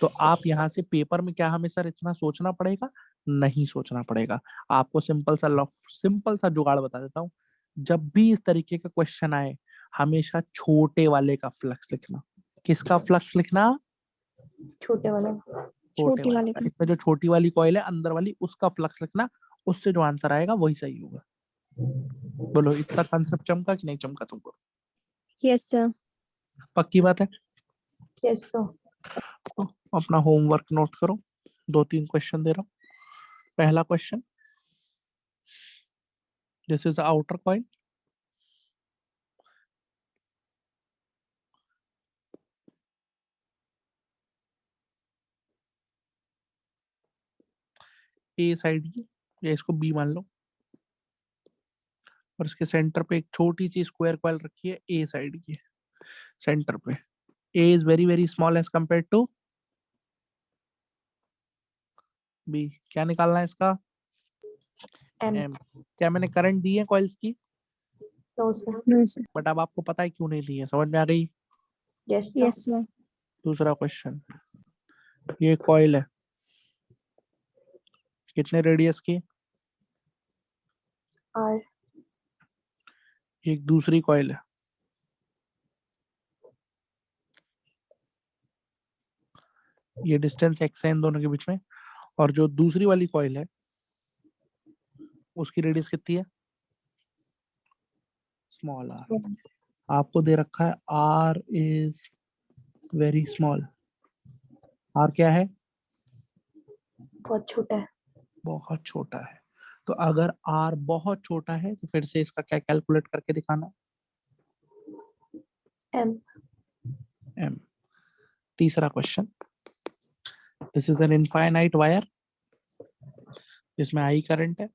तो आप यहाँ से पेपर में क्या हमें सर इतना सोचना पड़ेगा? नहीं सोचना पड़ेगा। आपको सिंपल सा जुगाड़ बता देता हूँ। जब भी इस तरीके का क्वेश्चन आए हमेशा छोटे वाले का फ्लक्स लिखना। किसका फ्लक्स लिखना? छोटे वाला. छोटे छोटी वाले वाले का। का. इसमें जो छोटी वाली कॉइल है अंदर वाली उसका फ्लक्स लिखना, उससे जो आंसर आएगा वही सही होगा। बोलो इतना कंसेप्ट चमका कि नहीं चमका तुमको? Yes sir. पक्की बात है? Yes sir. तो अपना होमवर्क नोट करो, 2-3 क्वेश्चन दे रहा हूँ। पहला question, this is outer coil A side की, या इसको बी मान लो, और इसके सेंटर पे एक छोटी सी स्क्वायर कॉइल रखी है ए साइड की सेंटर पे। A is very very small as compare to b. क्या निकालना है इसका? M. एम। क्या मैंने करंट दी है कॉइल्स की? No, sir. No sir. But अब आपको पता है क्यों नहीं दी है, समझ में आ गई? Yes, sir. Yes sir. दूसरा क्वेश्चन, ये कॉइल है, कितने रेडियस की? R. एक दूसरी कॉइल है, ये डिस्टेंस एक्स है इन दोनों के बीच में, और जो दूसरी वाली कॉइल है उसकी रेडियस कितनी है? Small R. Small. आपको दे रखा है R is very small. R क्या है? बहुत छोटा है। बहुत छोटा है। तो अगर आर बहुत छोटा है तो फिर से इसका क्या कैलकुलेट करके दिखाना? M. एम। तीसरा question, this is an infinite wire जिसमें आई करंट है,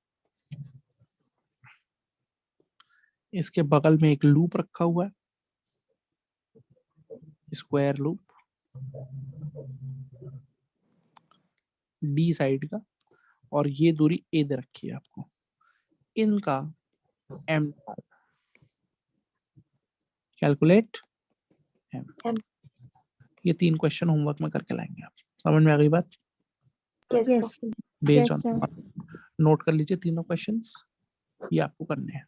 इसके बगल में एक लूप रखा हुआ है, स्क्वायर लूप डी साइड का, और ये दूरी ए दे रखी है आपको। इनका एम कैलकुलेट एम। M. ये 3 क्वेश्चन होमवर्क में करके लाएंगे आप। समझ में आ गई बात? Yes, sir. Yes sir. Based yes on, sir. Note कर लीजिए तीनों क्वेश्चंस, ये आपको करने हैं।